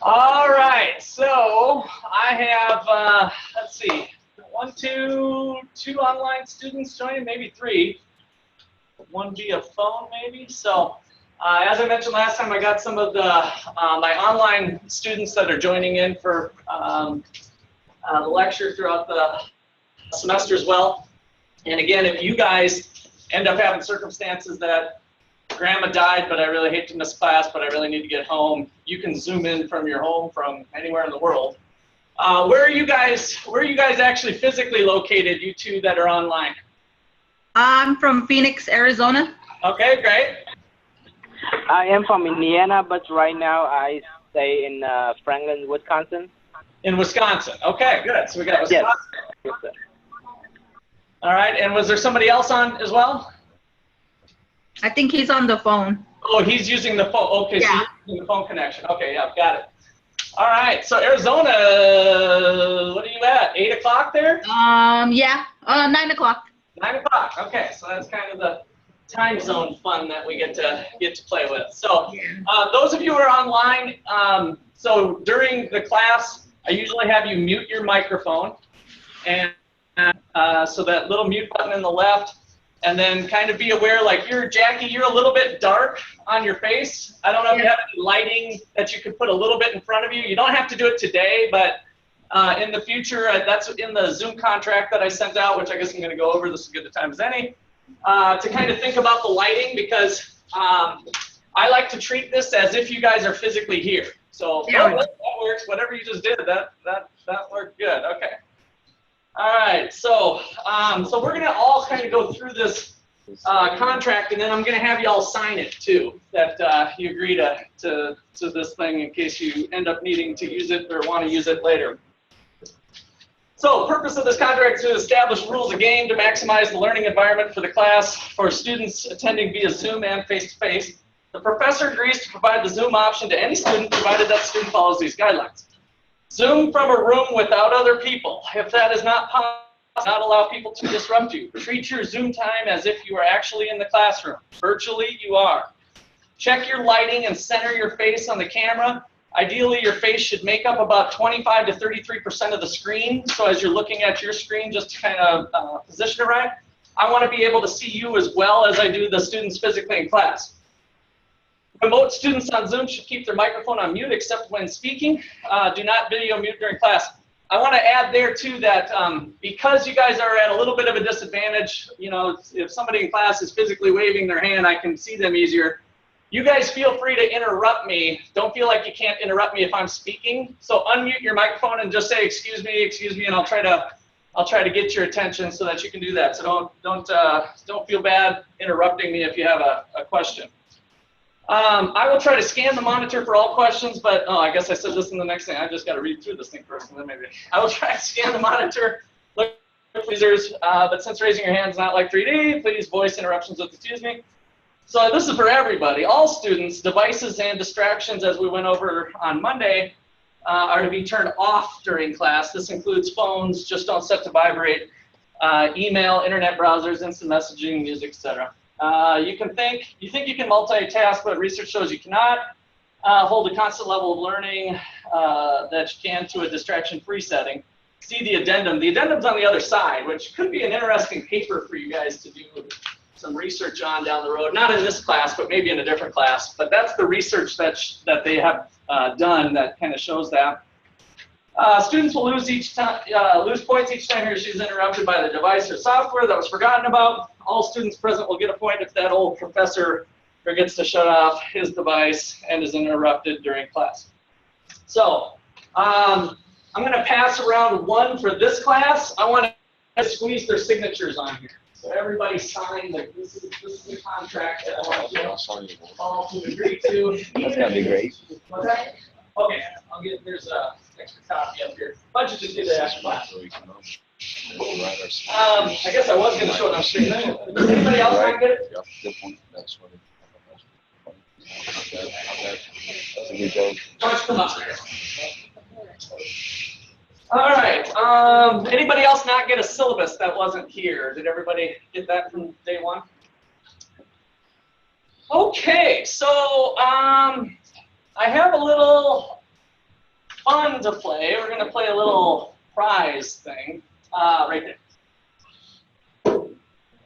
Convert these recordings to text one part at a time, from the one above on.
All right, so I have, let's see, two online students joining, maybe three. One via phone, maybe. So, as I mentioned last time, I got some of the my online students that are joining in for the lecture throughout the semester as well. And again, if you guys end up having circumstances that grandma died, but I really hate to miss class, but I really need to get home, you can Zoom in from your home from anywhere in the world. Where are you guys actually physically located, you two that are online? I'm from Phoenix, Arizona. Okay, great. I am from Indiana, but right now I stay in Franklin, Wisconsin. In Wisconsin. Okay, good. So we got Wisconsin. Yes. Yes, all right, and was there somebody else on as well? I think he's on the phone. Oh, he's using the phone. Okay, yeah. So you're using the phone connection. Okay, yeah, got it. All right, so Arizona, what are you at? 8 o'clock there? Yeah, 9 o'clock. 9 o'clock. Okay, so that's kind of the time zone fun that we get to play with. So, those of you who are online, so during the class, I usually have you mute your microphone, and so that little mute button in the left, and then kind of be aware, like Jackie, you're a little bit dark on your face. I don't know if you have any lighting that you could put a little bit in front of you. You don't have to do it today, but in the future, that's in the Zoom contract that I sent out, which I guess I'm going to go over. This is as good a time as any, to kind of think about the lighting, because I like to treat this as if you guys are physically here. So that works. Whatever you just did, that worked good. Okay. All right. So so we're going to all kind of go through this contract, and then I'm going to have you all sign it too, that you agree to this thing in case you end up needing to use it or want to use it later. So, purpose of this contract is to establish rules of game to maximize the learning environment for the class for students attending via Zoom and face-to-face. The professor agrees to provide the Zoom option to any student, provided that student follows these guidelines. Zoom from a room without other people. If that is not possible, not allow people to disrupt you. Treat your Zoom time as if you are actually in the classroom. Virtually, you are. Check your lighting and center your face on the camera. Ideally, your face should make up about 25 to 33% of the screen. So as you're looking at your screen, just to kind of position it right, I want to be able to see you as well as I do the students physically in class. Remote students on Zoom should keep their microphone on mute except when speaking. Do not video mute during class. I want to add there too that because you guys are at a little bit of a disadvantage, if somebody in class is physically waving their hand, I can see them easier. You guys feel free to interrupt me. Don't feel like you can't interrupt me if I'm speaking. So unmute your microphone and just say, excuse me, and I'll try to get your attention so that you can do that. So don't feel bad interrupting me if you have a question. I will try to scan the monitor for all questions, but I guess I said this in the next thing. I just got to read through this thing first, and then maybe I will try to scan the monitor. Look for users, but since raising your hand is not like 3D, please voice interruptions with excuse me. So this is for everybody. All students, devices, and distractions, as we went over on Monday, are to be turned off during class. This includes phones, just don't set to vibrate, email, internet browsers, instant messaging, music, etc. You think you can multitask, but research shows you cannot. Hold a constant level of learning that you can to a distraction-free setting. See the addendum. The addendum's on the other side, which could be an interesting paper for you guys to do some research on down the road. Not in this class, but maybe in a different class. But that's the research that they have done that kind of shows that. Students will lose points each time he or she is interrupted by the device or software that was forgotten about. All students present will get a point if that old professor forgets to shut off his device and is interrupted during class. So I'm going to pass around one for this class. I want to squeeze their signatures on here. So everybody sign, like this is the contract that I want you all to agree to. That's going to be great. What's that? Okay, there's a extra copy up here. Why don't you just do that after class? I guess I was going to show it on screen. Does anybody else not get it? Yeah, good point. That's what that's a good joke. Why don't you come up here? All right. Anybody else not get a syllabus that wasn't here? Did everybody get that from day one? Okay, so I have a little fun to play. We're going to play a little prize thing right there.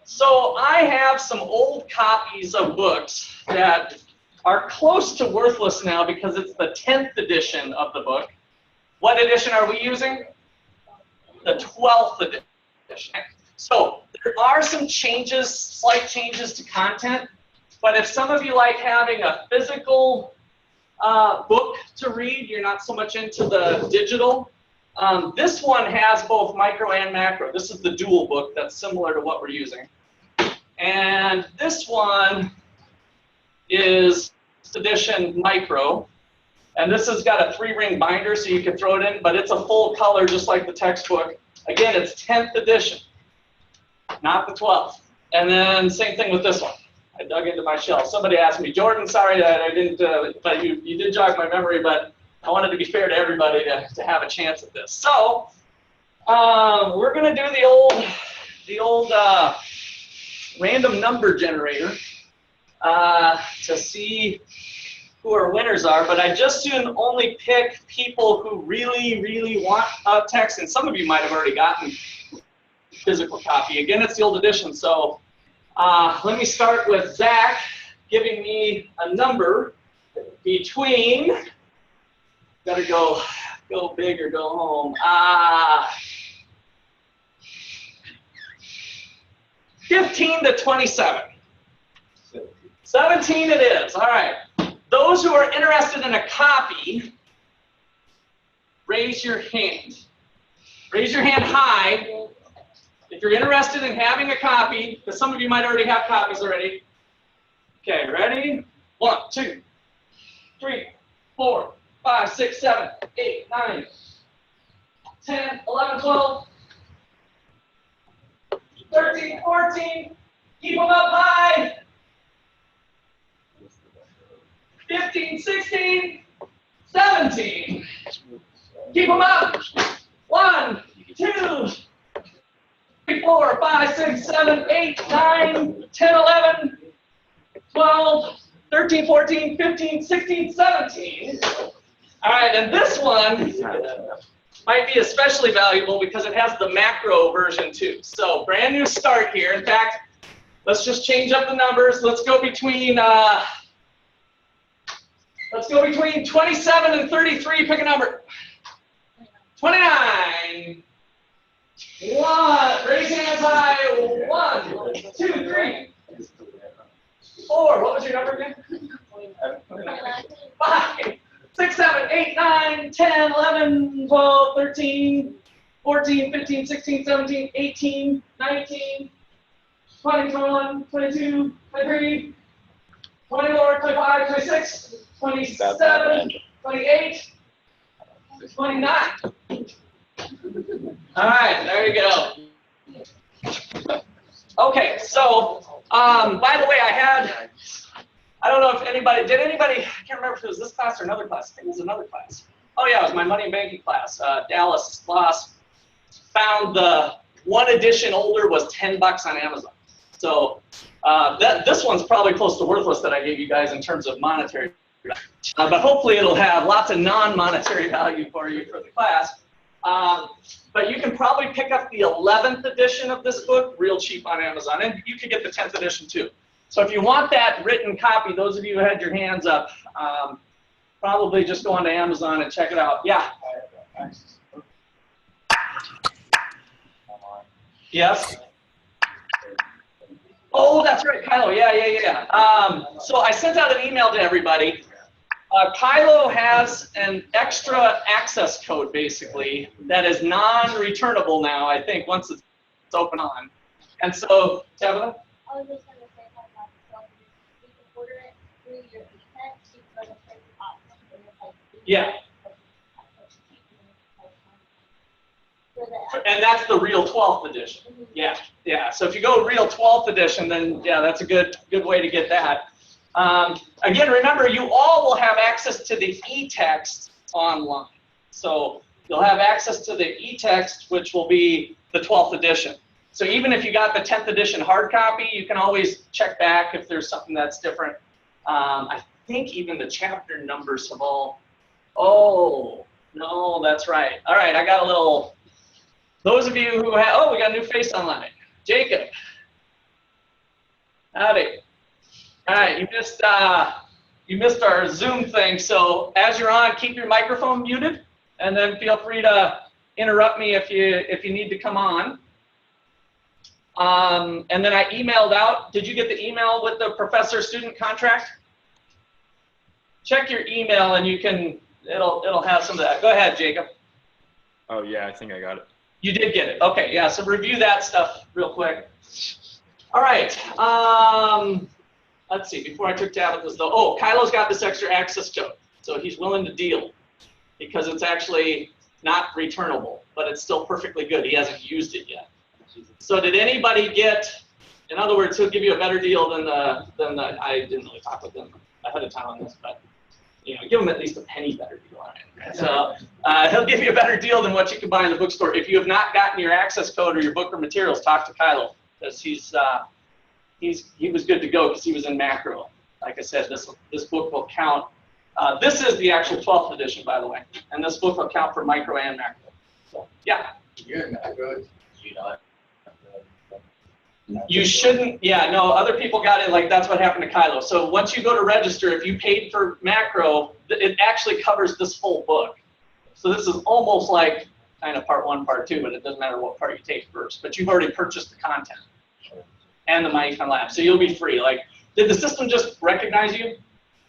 So I have some old copies of books that are close to worthless now because it's the 10th edition of the book. What edition are we using? The 12th edition. So there are some changes, slight changes to content, but if some of you like having a physical book to read, you're not so much into the digital, this one has both micro and macro. This is the dual book that's similar to what we're using. And this one is edition micro. And this has got a 3-ring binder so you can throw it in, but it's a full color just like the textbook. Again, it's 10th edition, not the 12th. And then same thing with this one. I dug into my shelf. Somebody asked me, Jordan, sorry that I didn't, but you did jog my memory, but I wanted to be fair to everybody to have a chance at this. So we're going to do the old random number generator to see who our winners are, but I just soon only pick people who really, really want text, and some of you might have already gotten physical copy. Again, it's the old edition, so let me start with Zach giving me a number between, gotta go big or go home, 15 to 27. 17 it is, all right. Those who are interested in a copy, raise your hand. Raise your hand high if you're interested in having a copy, because some of you might already have copies already. Okay, ready? 1, 2, 3, 4, 5, 6, 7, 8, 9, 10, 11, 12, 13, 14. Keep them up high. 15, 16, 17. Keep them up. 1, 2, 3, 4, 5, 6, 7, 8, 9, 10, 11, 12, 13, 14, 15, 16, 17. All right, and this one might be especially valuable because it has the macro version too. So brand new start here. In fact, let's just change up the numbers. Let's go between 27 and 33. Pick a number. 29. 1. Raise hands high. 1, 2, 3, 4. What was your number again? 5, 6, 7, 8, 9, 10, 11, 12, 13, 14, 15, 16, 17, 18, 19, 20, 21, 22, 23, 24, 25, 26, 27, 28, 29. All right, there you go. Okay, so by the way, I don't know if anybody, I can't remember if it was this class or another class. I think it was another class. Oh yeah, it was my money and banking class. Dallas Loss found the one edition older was $10 on Amazon. So this one's probably close to worthless that I gave you guys in terms of monetary value. But hopefully it'll have lots of non-monetary value for you for the class. But you can probably pick up the 11th edition of this book real cheap on Amazon, and you can get the 10th edition too. So if you want that written copy, those of you who had your hands up, probably just go onto Amazon and check it out. Yeah? Yes? Oh, that's right, Kylo. Yeah. So I sent out an email to everybody. Kylo has an extra access code, basically, that is non-returnable now, I think, once it's open on. And so, Tabitha? I was just going to say that so you can order it through your internet, you can go to certain options. Yeah. And that's the real 12th edition. Yeah. So if you go real 12th edition, then yeah, that's a good way to get that. Again, remember, you all will have access to the e-text online. So you'll have access to the e-text, which will be the 12th edition. So even if you got the 10th edition hard copy, you can always check back if there's something that's different. I think even the chapter numbers have all, oh, no, that's right. All right, I got a little, those of you who have, oh, we got a new face online. Jacob. Howdy. All right, you missed our Zoom thing, so as you're on, keep your microphone muted, and then feel free to interrupt me if you need to come on. And then I emailed out. Did you get the email with the professor-student contract? Check your email, and you can. It'll have some of that. Go ahead, Jacob. Oh yeah, I think I got it. You did get it. Okay, yeah. So review that stuff real quick. All right. Let's see. Before I took Tabitha's though, oh, Kylo's got this extra access code, so he's willing to deal because it's actually not returnable, but it's still perfectly good. He hasn't used it yet. So did anybody get? In other words, he'll give you a better deal than the. I didn't really talk with them ahead of time on this, but you know, give him at least a penny better deal on it. So he'll give you a better deal than what you can buy in the bookstore. If you have not gotten your access code or your book or materials, talk to Kylo because he was good to go because he was in macro. Like I said, this book will count. This is the actual 12th edition, by the way, and this book will count for micro and macro. So yeah. You're in macro. You shouldn't, yeah, no, other people got it, like that's what happened to Kylo. So once you go to register, if you paid for macro, it actually covers this full book. So this is almost like kind of part 1, part 2, but it doesn't matter what part you take first. But you've already purchased the content and the MyEcon Lab, so you'll be free. Like, did the system just recognize you?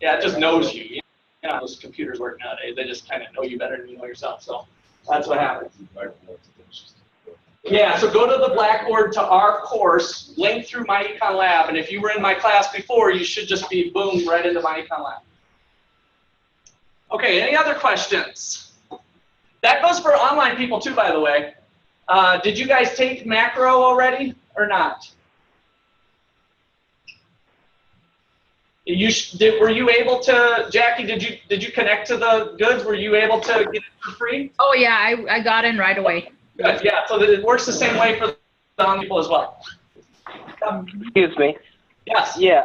Yeah, it just knows you. You know how those computers work nowadays. They just kind of know you better than you know yourself. So that's what happens. Yeah, so go to the Blackboard to our course, link through MyEcon Lab, and if you were in my class before, you should just be, boom, right into MyEcon Lab. Okay, any other questions? That goes for online people too, by the way. Did you guys take macro already or not? Were you able to, Jackie, did you connect to the goods? Were you able to get it for free? Oh, yeah, I got in right away. Good, yeah, so that it works the same way for the online people as well. Excuse me. Yes. Yeah.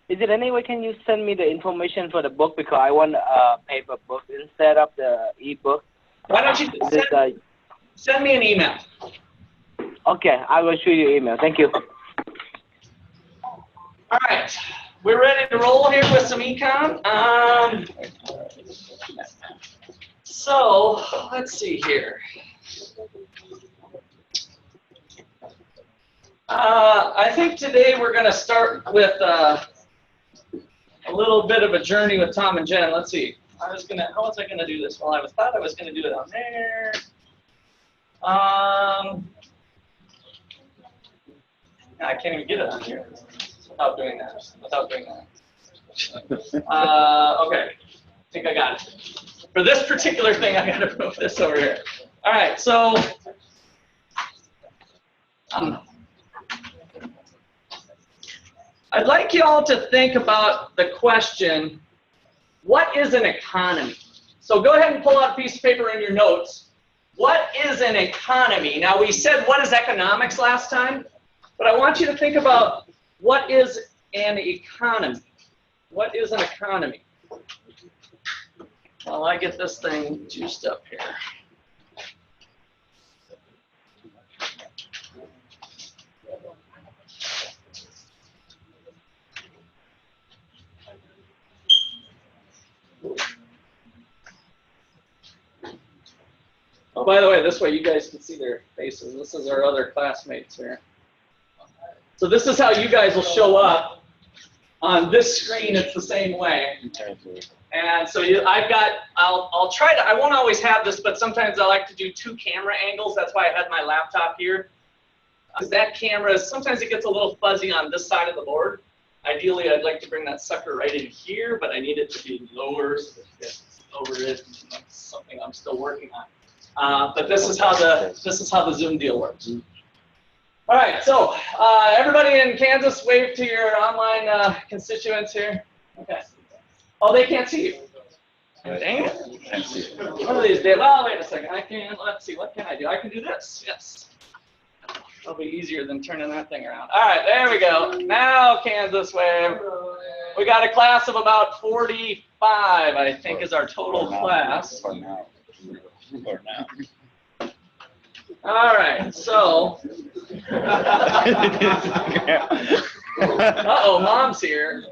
Is it any way can you send me the information for the book because I want a paper book instead of the e-book? Why don't you send me an email? Okay, I will shoot you email. Thank you. All right, we're ready to roll here with some econ. So let's see here. I think today we're going to start with a little bit of a journey with Tom and Jen. Let's see. How was I going to do this? Well, thought I was going to do it on there. I can't even get it on here without doing that. Okay. I think I got it. For this particular thing, I got to move this over here. All right. So. I'd like you all to think about the question, what is an economy? So go ahead and pull out a piece of paper in your notes. What is an economy? Now we said what is economics last time, but I want you to think about what is an economy? What is an economy? Well, I get this thing juiced up here. Oh, by the way, this way you guys can see their faces. This is our other classmates here. So this is how you guys will show up on this screen. It's the same way. And so I'll try to, I won't always have this, but sometimes I like to do 2 camera angles. That's why I had my laptop here. Because that camera, sometimes it gets a little fuzzy on this side of the board. Ideally, I'd like to bring that sucker right in here, but I need it to be lower so that it's over it. That's something I'm still working on. But this is how the Zoom deal works. All right, so everybody in Kansas, wave to your online constituents here. Okay. Oh, they can't see you. Dang it. One of these days. Well, wait a second. Let's see. What can I do? I can do this. Yes. That'll be easier than turning that thing around. All right, there we go. Now Kansas wave. We got a class of about 45, I think, is our total class. For now. For now. All right, so. Uh-oh, Mom's here.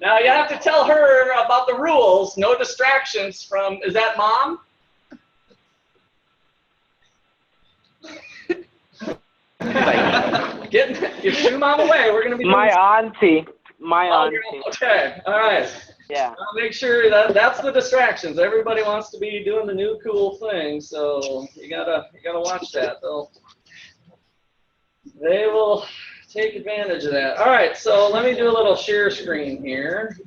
Now you have to tell her about the rules. No distractions from, is that Mom? Get shoo Mom away. We're going to be doing My auntie. My auntie. Okay, all right. Yeah. I'll make sure that's the distractions. Everybody wants to be doing the new cool thing, so you gotta watch that. They will take advantage of that. All right, so let me do a little share screen here.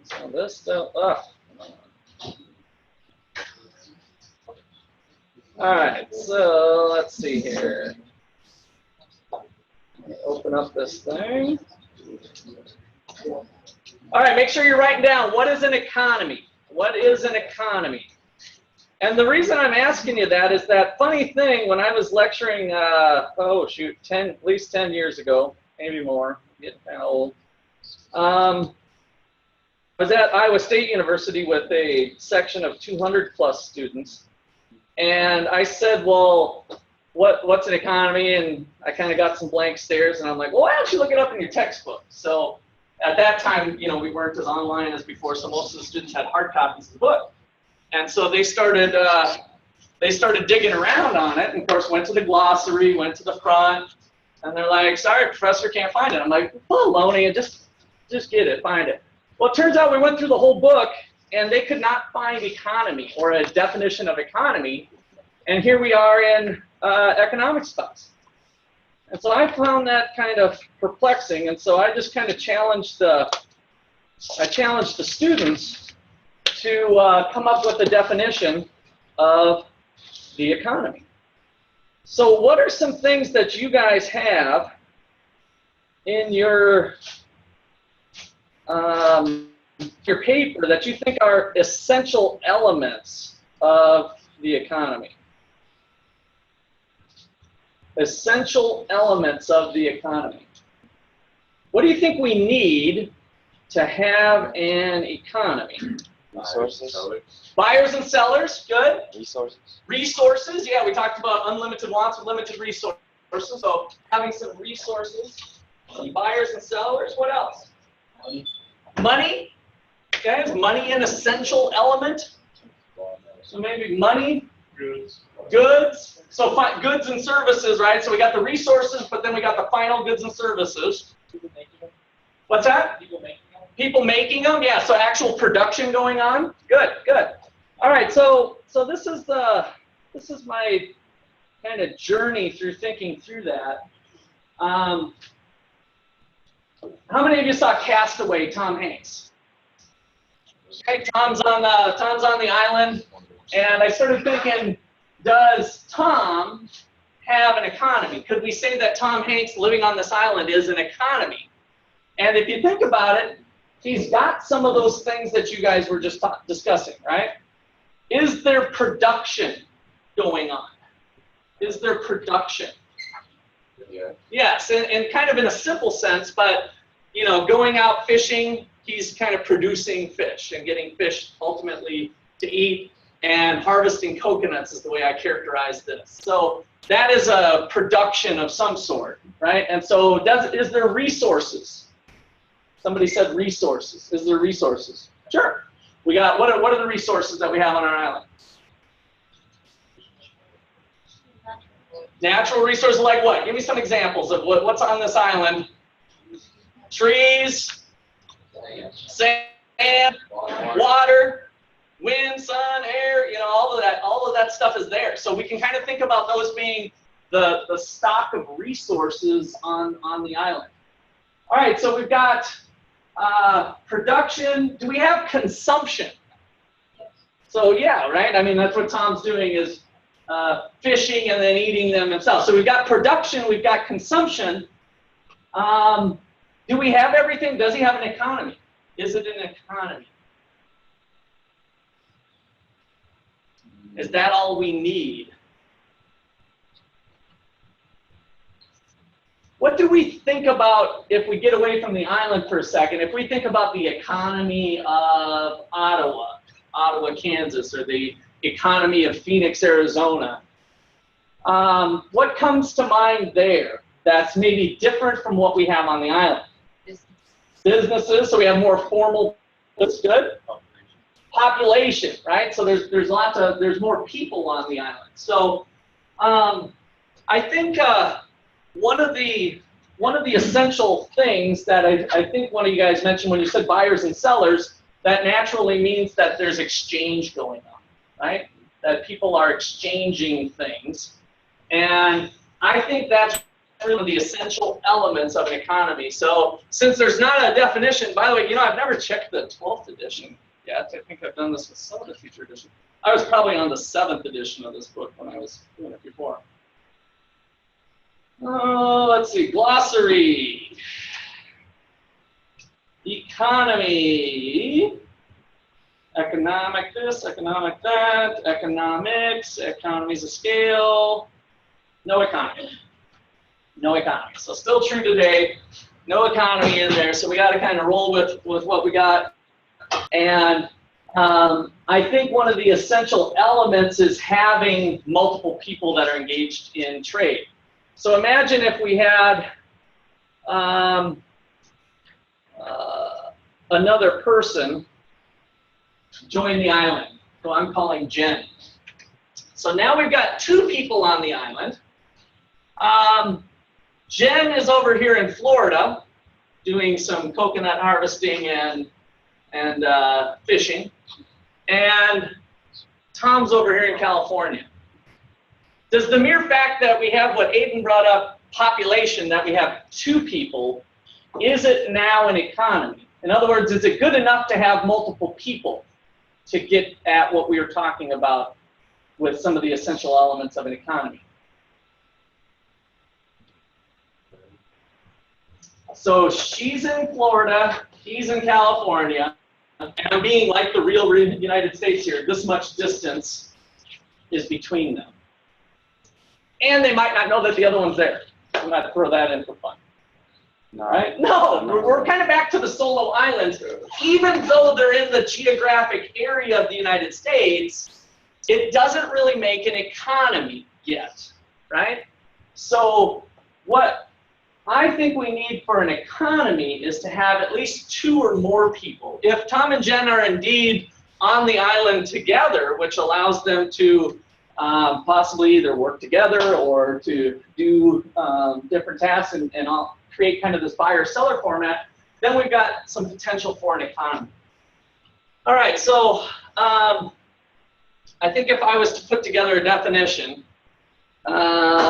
So this stuff. All right, so let's see here. Open up this thing. All right, make sure you're writing down, what is an economy? What is an economy? And the reason I'm asking you that is that funny thing, when I was lecturing, at least 10 years ago, maybe more, I'm getting kind of old. I was at Iowa State University with a section of 200 plus students. And I said, well, what's an economy? And I kind of got some blank stares, and I'm like, well, why don't you look it up in your textbook? So at that time, we weren't as online as before, so most of the students had hard copies of the book. And so they started digging around on it, and of course went to the glossary, went to the front, and they're like, sorry, professor, can't find it. I'm like, baloney, just get it, find it. Well, it turns out we went through the whole book, and they could not find economy or a definition of economy. And here we are in economics class. And so I found that kind of perplexing. And so I just kind of challenged the students to come up with a definition of the economy. So what are some things that you guys have in your paper that you think are essential elements of the economy? Essential elements of the economy. What do you think we need to have an economy? Resources. Buyers and sellers, good. Resources. Resources, yeah, we talked about unlimited wants with limited resources. So having some resources, some buyers and sellers, what else? Money. Okay, is money an essential element? So maybe money, goods. So goods and services, right? So we got the resources, but then we got the final goods and services. What's that? People making them, yeah. So actual production going on. Good, good. All right. So this is my kind of journey through thinking through that. How many of you saw Castaway, Tom Hanks? Okay, Tom's on the island, and I started thinking, does Tom have an economy? Could we say that Tom Hanks living on this island is an economy? And if you think about it, he's got some of those things that you guys were just discussing, right? Is there production going on? Is there production? Yeah. Yes, and kind of in a simple sense, but going out fishing, he's kind of producing fish and getting fish ultimately to eat, and harvesting coconuts is the way I characterize this. So that is a production of some sort, right? And so is there resources? Somebody said resources. Is there resources? Sure. We got, what are the resources that we have on our island? Natural resources like what? Give me some examples of what's on this island. Trees, sand, water, wind, sun, air, all of that stuff is there. So we can kind of think about those being the stock of resources on the island. All right, so we've got production. Do we have consumption? So yeah, right? I mean, that's what Tom's doing is fishing and then eating them himself. So we've got production, we've got consumption. Do we have everything? Does he have an economy? Is it an economy? Is that all we need? What do we think about, if we get away from the island for a second, if we think about the economy of Ottawa, Kansas, or the economy of Phoenix, Arizona? What comes to mind there that's maybe different from what we have on the island? Businesses, so we have more formal, that's good. Population, right? So there's more people on the island. So I think one of the essential things that I think one of you guys mentioned when you said buyers and sellers, that naturally means that there's exchange going on, right? That people are exchanging things. And I think that's one of the essential elements of an economy. So since there's not a definition, by the way, I've never checked the 12th edition yet. I think I've done this with some of the future editions. I was probably on the 7th edition of this book when I was doing it before. Let's see, glossary. Economy. Economic this, economic that, economics, economies of scale. No economy. No economy. So still true today, no economy in there. So we got to kind of roll with what we got. And I think one of the essential elements is having multiple people that are engaged in trade. So imagine if we had another person join the island, who I'm calling Jen. So now we've got 2 people on the island. Jen is over here in Florida doing some coconut harvesting and fishing, and Tom's over here in California. Does the mere fact that we have what Aiden brought up, population, that we have 2 people, is it now an economy? In other words, is it good enough to have multiple people to get at what we were talking about with some of the essential elements of an economy? So she's in Florida, he's in California, and I'm being like the real United States here. This much distance is between them. And they might not know that the other one's there. We might throw that in for fun. All right? No, we're kind of back to the solo islands. Even though they're in the geographic area of the United States, it doesn't really make an economy yet, right? So what I think we need for an economy is to have at least 2 or more people. If Tom and Jen are indeed on the island together, which allows them to possibly either work together or to do different tasks and all, create kind of this buyer-seller format, then we've got some potential for an economy. All right, so I think if I was to put together a definition,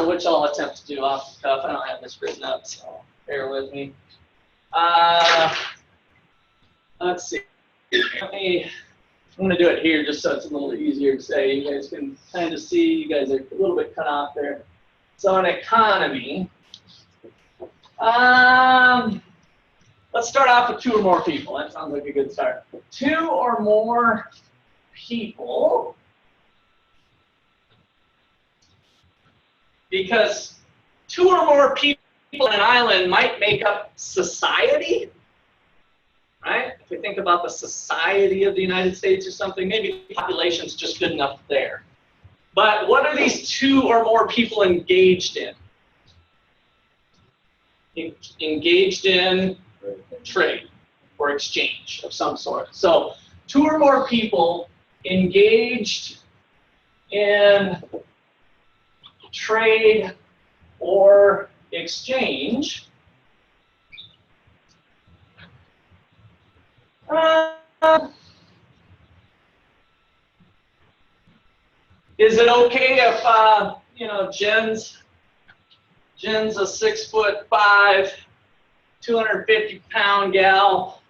which I'll attempt to do off the cuff, I don't have this written up, so bear with me. Let's see. I'm going to do it here just so it's a little easier to say. You guys can kind of see. You guys are a little bit cut off there. So an economy. Let's start off with 2 or more people. That sounds like a good start. 2 or more people. Because 2 or more people on an island might make up society. Right? If we think about the society of the United States or something, maybe the population's just good enough there. But what are these 2 or more people engaged in? Engaged in trade or exchange of some sort. So 2 or more people engaged in trade or exchange. Is it okay if Jen's a 6'5", 250-pound gal,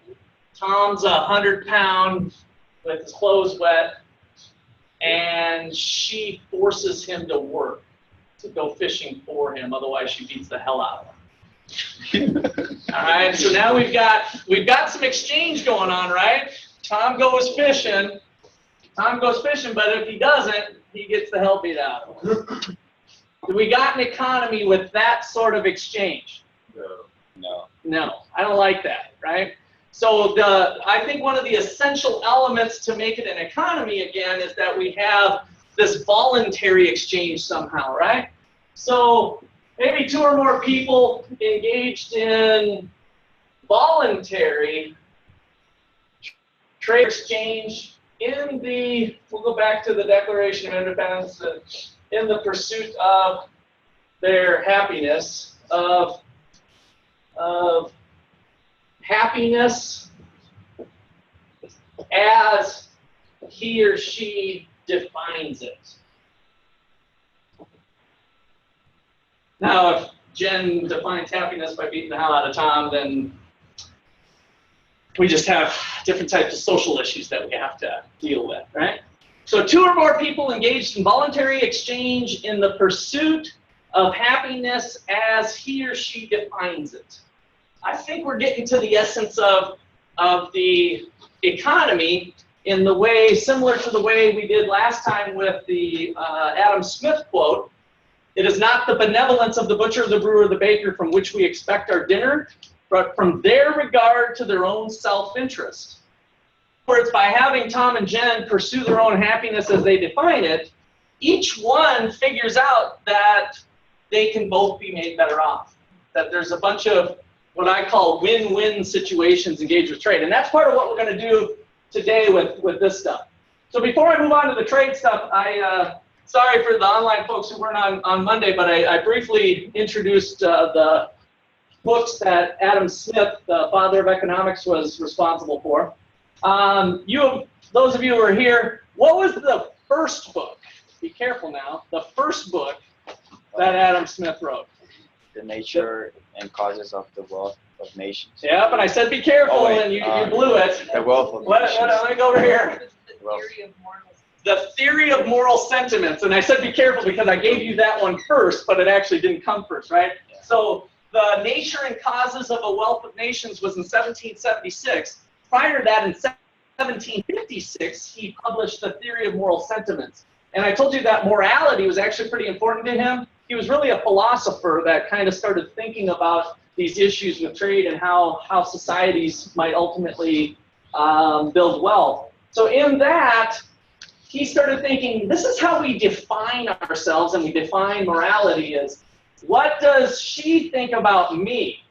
Tom's 100-pound with his clothes wet, and she forces him to work to go fishing for him, otherwise she beats the hell out of him. All right, so now we've got some exchange going on, right? Tom goes fishing, but if he doesn't, he gets the hell beat out of him. We got an economy with that sort of exchange. No. No, I don't like that, right? So I think one of the essential elements to make it an economy again is that we have this voluntary exchange somehow, right? So maybe 2 or more people engaged in voluntary trade exchange in the, we'll go back to the Declaration of Independence, in the pursuit of their happiness, of happiness as he or she defines it. Now, if Jen defines happiness by beating the hell out of Tom, then we just have different types of social issues that we have to deal with, right? So 2 or more people engaged in voluntary exchange in the pursuit of happiness as he or she defines it. I think we're getting to the essence of the economy in the way, similar to the way we did last time with the Adam Smith quote. It is not the benevolence of the butcher, the brewer, the baker from which we expect our dinner, but from their regard to their own self-interest. In other words, by having Tom and Jen pursue their own happiness as they define it, each one figures out that they can both be made better off. That there's a bunch of what I call win-win situations engaged with trade. And that's part of what we're going to do today with this stuff. So before I move on to the trade stuff, sorry for the online folks who weren't on Monday, but I briefly introduced the books that Adam Smith, the father of economics, was responsible for. Those of you who are here, what was the first book? Be careful now. The first book that Adam Smith wrote. The nature and causes of the wealth of nations. Yeah, but I said be careful, and you blew it. The wealth of Let nations. me go over here. Wealth. The theory of moral sentiments, and I said be careful because I gave you that one first, but it actually didn't come first, right? Yeah. So the nature and causes of a wealth of nations was in 1776. Prior to that, in 1756, he published the theory of moral sentiments. And I told you that morality was actually pretty important to him. He was really a philosopher that kind of started thinking about these issues with trade and how societies might ultimately build wealth. So in that, he started thinking, this is how we define ourselves and we define morality is, what does she think about me?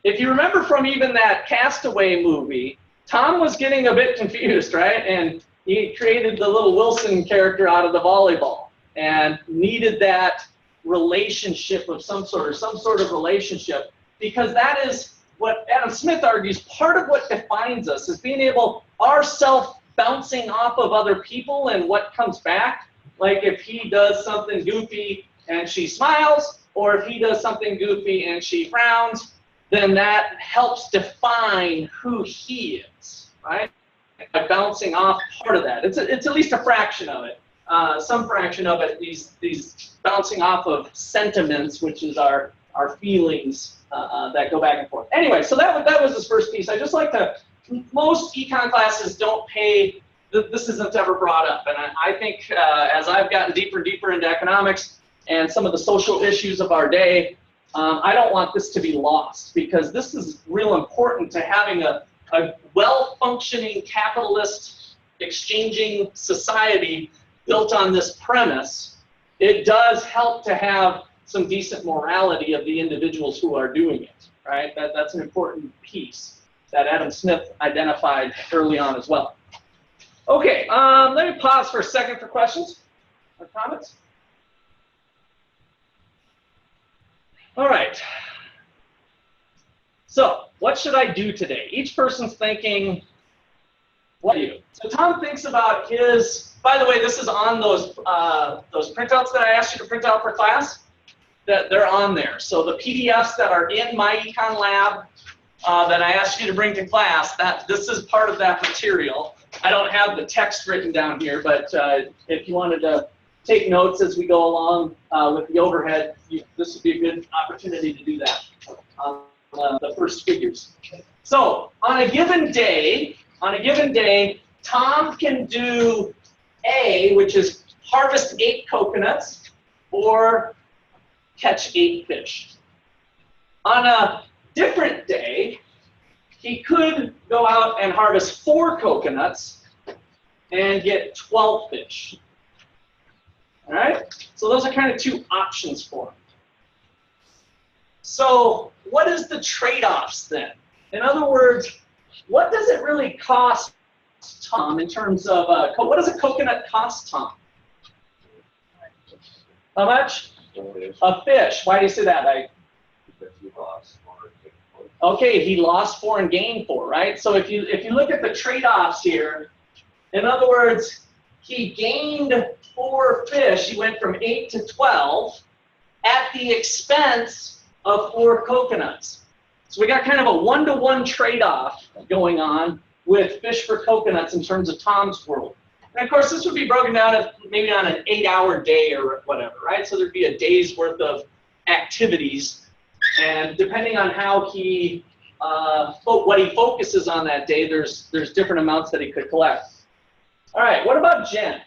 If you remember from even that Castaway movie, Tom was getting a bit confused, right? And he created the little Wilson character out of the volleyball and needed that relationship of some sort of relationship, because that is what Adam Smith argues, part of what defines us is being able, our self bouncing off of other people and what comes back. Like if he does something goofy and she smiles, or if he does something goofy and she frowns, then that helps define who he is, right? By bouncing off part of that. It's at least a fraction of it. Some fraction of it, these bouncing off of sentiments, which is our feelings that go back and forth. Anyway, so that was his first piece. I just like to, most econ classes don't pay, this isn't ever brought up. And I think as I've gotten deeper and deeper into economics and some of the social issues of our day, I don't want this to be lost, because this is real important to having a well-functioning capitalist exchanging society built on this premise. It does help to have some decent morality of the individuals who are doing it, right? That's an important piece that Adam Smith identified early on as well. Okay, let me pause for a second for questions or comments. All right. So, what should I do today? Each person's thinking, what do you? So Tom thinks about his, by the way, this is on those printouts that I asked you to print out for class, that they're on there. So the PDFs that are in my econ lab that I asked you to bring to class, this is part of that material. I don't have the text written down here, but if you wanted to take notes as we go along with the overhead, this would be a good opportunity to do that. The first figures. So on a given day, Tom can do A, which is harvest 8 coconuts or catch 8 fish. On a different day, he could go out and harvest 4 coconuts and get 12 fish. All right? So those are kind of 2 options for him. So what is the trade-offs then? In other words, what does it really cost Tom in terms of, what does a coconut cost Tom? How much? A fish. Why do you say that? Okay, he lost 4 and gained 4, right? So if you look at the trade-offs here, in other words, he gained 4 fish. He went from 8 to 12 at the expense of 4 coconuts. So we got kind of a 1-to-1 trade-off going on with fish for coconuts in terms of Tom's world. And of course, this would be broken down as maybe on an 8-hour day or whatever, right? So there'd be a day's worth of activities, and depending on how he, what he focuses on that day, there's different amounts that he could collect. All right, what about Jen?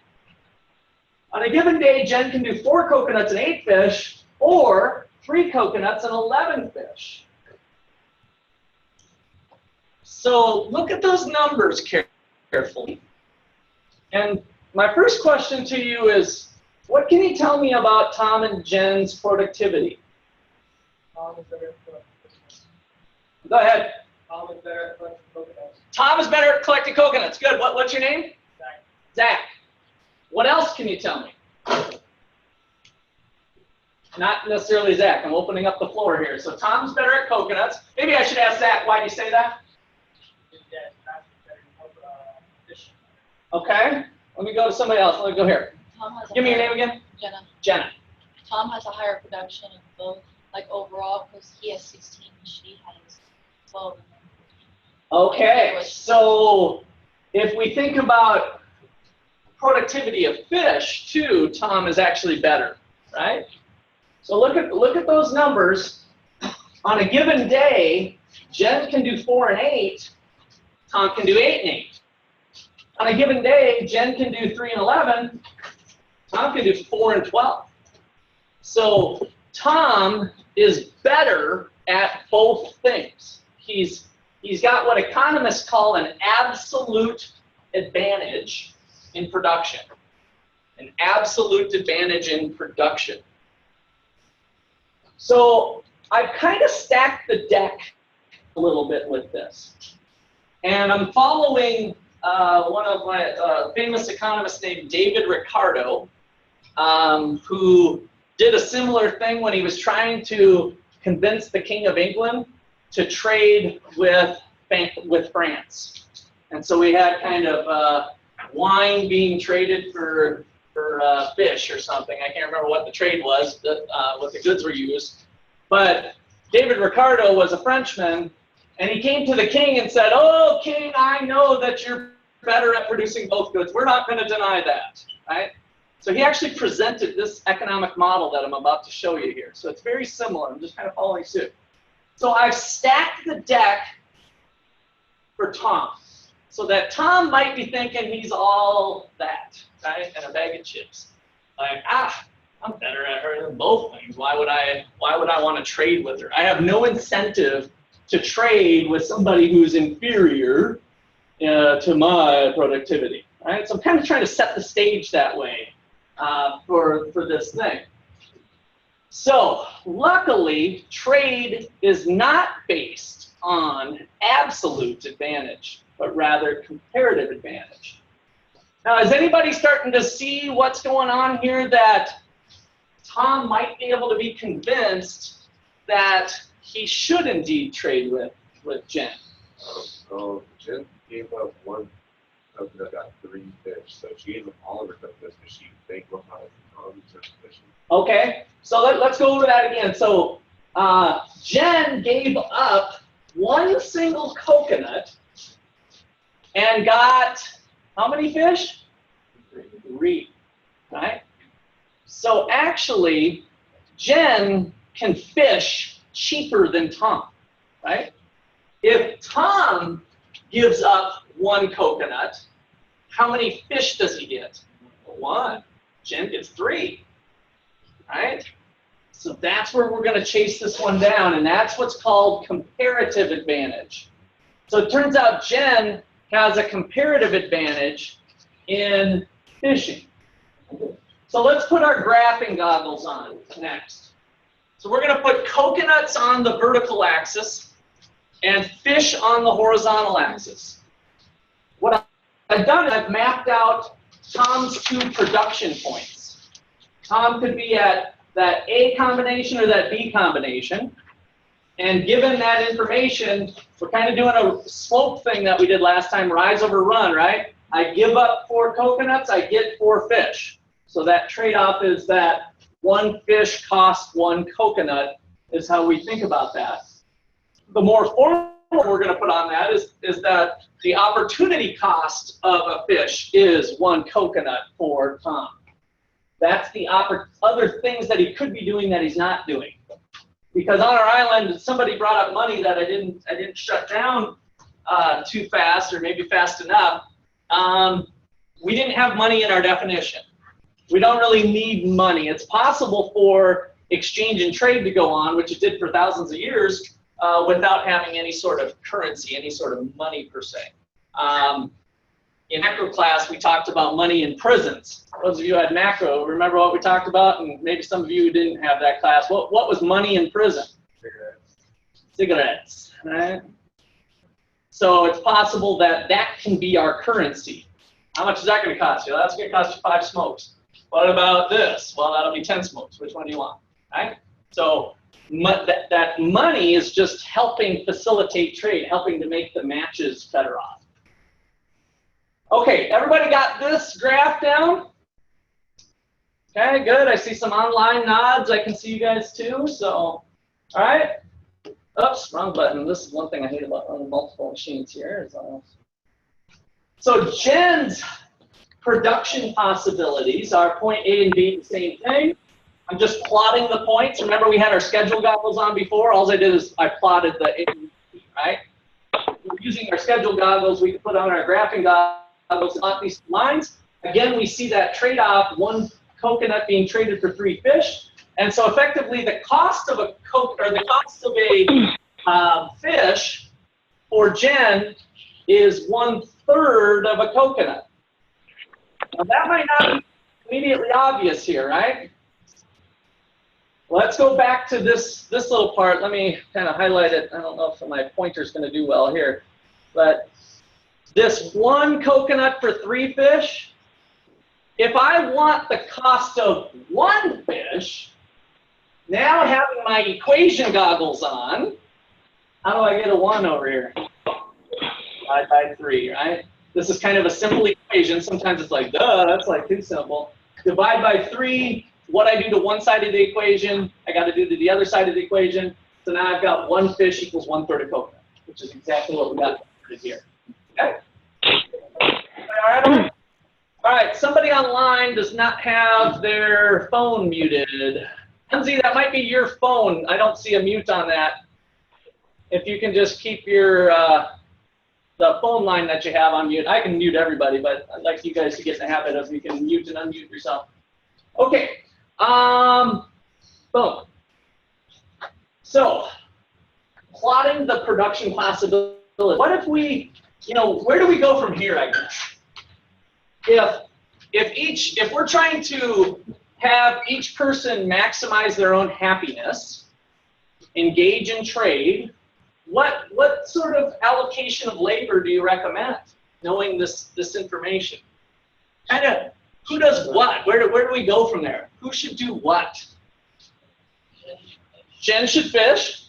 On a given day, Jen can do 4 coconuts and 8 fish, or 3 coconuts and 11 fish. So look at those numbers carefully. And my first question to you is, what can you tell me about Tom and Jen's productivity? Tom is better at collecting coconuts. Go ahead. Tom is better at collecting coconuts. Tom is better at collecting coconuts. Good. What's your name? Zach. Zach. What else can you tell me? Not necessarily Zach. I'm opening up the floor here. So Tom's better at coconuts. Maybe I should ask Zach, why do you say that? His dad, Zach is better at fishing. Okay. Let me go to somebody else. Let me go here. Tom has a Give me your higher- name again. Jenna. Jenna. Tom has a higher production of both, like overall, because he has 16 and she has 12. Okay. So if we think about productivity of fish too, Tom is actually better, right? So look at those numbers. On a given day, Jen can do 4 and 8. Tom can do 8 and 8. On a given day, Jen can do 3 and 11. Tom can do 4 and 12. So Tom is better at both things. He's got what economists call an absolute advantage in production. An absolute advantage in production. So I've kind of stacked the deck a little bit with this. And I'm following one of my famous economists named David Ricardo, who did a similar thing when he was trying to convince the King of England to trade with France. And so we had kind of wine being traded for fish or something. I can't remember what the trade was, what the goods were used. But David Ricardo was a Frenchman, and he came to the king and said, "Oh, king, I know that you're better at producing both goods. We're not going to deny that," right? So he actually presented this economic model that I'm about to show you here. So it's very similar. I'm just kind of following suit. So I've stacked the deck for Tom, so that Tom might be thinking he's all that, right, and a bag of chips. Like, I'm better at her than both things. Why would I want to trade with her? I have no incentive to trade with somebody who's inferior to my productivity, right? So I'm kind of trying to set the stage that way for this thing. So luckily, trade is not based on absolute advantage, but rather comparative advantage. Now, is anybody starting to see what's going on here, that Tom might be able to be convinced that he should indeed trade with Jen? So Jen gave up 1 coconut, got 3 fish. So she gave up all of her coconuts, but she bankrolled Tom's fishing. Okay, so let's go over that again. So Jen gave up 1 single coconut and got how many fish? 3, right? So actually, Jen can fish cheaper than Tom, right? If Tom gives up 1 coconut, how many fish does he get? 1. Jen gets 3, right? So that's where we're going to chase this one down, and that's what's called comparative advantage. So it turns out Jen has a comparative advantage in fishing. So let's put our graphing goggles on next. So we're going to put coconuts on the vertical axis and fish on the horizontal axis. What I've done is I've mapped out Tom's 2 production points. Tom could be at that A combination or that B combination. And given that information, we're kind of doing a slope thing that we did last time, rise over run, right? I give up 4 coconuts, I get 4 fish. So that trade-off is that 1 fish costs 1 coconut is how we think about that. The more formal we're going to put on that is that the opportunity cost of a fish is 1 coconut for Tom. That's the other things that he could be doing that he's not doing. Because on our island, somebody brought up money that I didn't shut down too fast, or maybe fast enough. We didn't have money in our definition. We don't really need money. It's possible for exchange and trade to go on, which it did for thousands of years, without having any sort of currency, any sort of money per se. In macro class, we talked about money in prisons. Those of you who had macro, remember what we talked about? And maybe some of you who didn't have that class. What was money in prison? Cigarettes, right? So it's possible that that can be our currency. How much is that going to cost you? That's going to cost you 5 smokes. What about this? Well, that'll be 10 smokes. Which one do you want? Right? So that money is just helping facilitate trade, helping to make the matches better off. Okay, everybody got this graph down? Okay, good. I see some online nods. I can see you guys too. So, all right. Oops, wrong button. This is one thing I hate about running multiple machines here. So Jen's production possibilities are point A and B, the same thing. I'm just plotting the points. Remember we had our schedule goggles on before? All I did is I plotted the A and B, right? Using our schedule goggles, we can put on our graphing goggles and plot these lines. Again, we see that trade-off, 1 coconut being traded for 3 fish. And so effectively the cost of a fish for Jen is 1/3 of a coconut. Now that might not be immediately obvious here, right? Let's go back to this little part. Let me kind of highlight it. I don't know if my pointer's going to do well here, but this 1 coconut for 3 fish, if I want the cost of 1 fish, now having my equation goggles on, how do I get a 1 over here? Divide by 3, right? This is kind of a simple equation. Sometimes it's like, duh, that's like too simple. Divide by 3, what I do to one side of the equation, I got to do to the other side of the equation. So now I've got 1 fish equals 1/3 of coconut, which is exactly what we got here. Okay? All right, somebody online does not have their phone muted. Lindsay, that might be your phone. I don't see a mute on that. If you can just keep your the phone line that you have on mute. I can mute everybody, but I'd like you guys to get in the habit of you can mute and unmute yourself. Okay. Boom. So, plotting the production possibility. What if we, where do we go from here, I guess? If we're trying to have each person maximize their own happiness, engage in trade, what sort of allocation of labor do you recommend, knowing this information? Kind of, who does what? Where do we go from there? Who should do what? Jen should fish.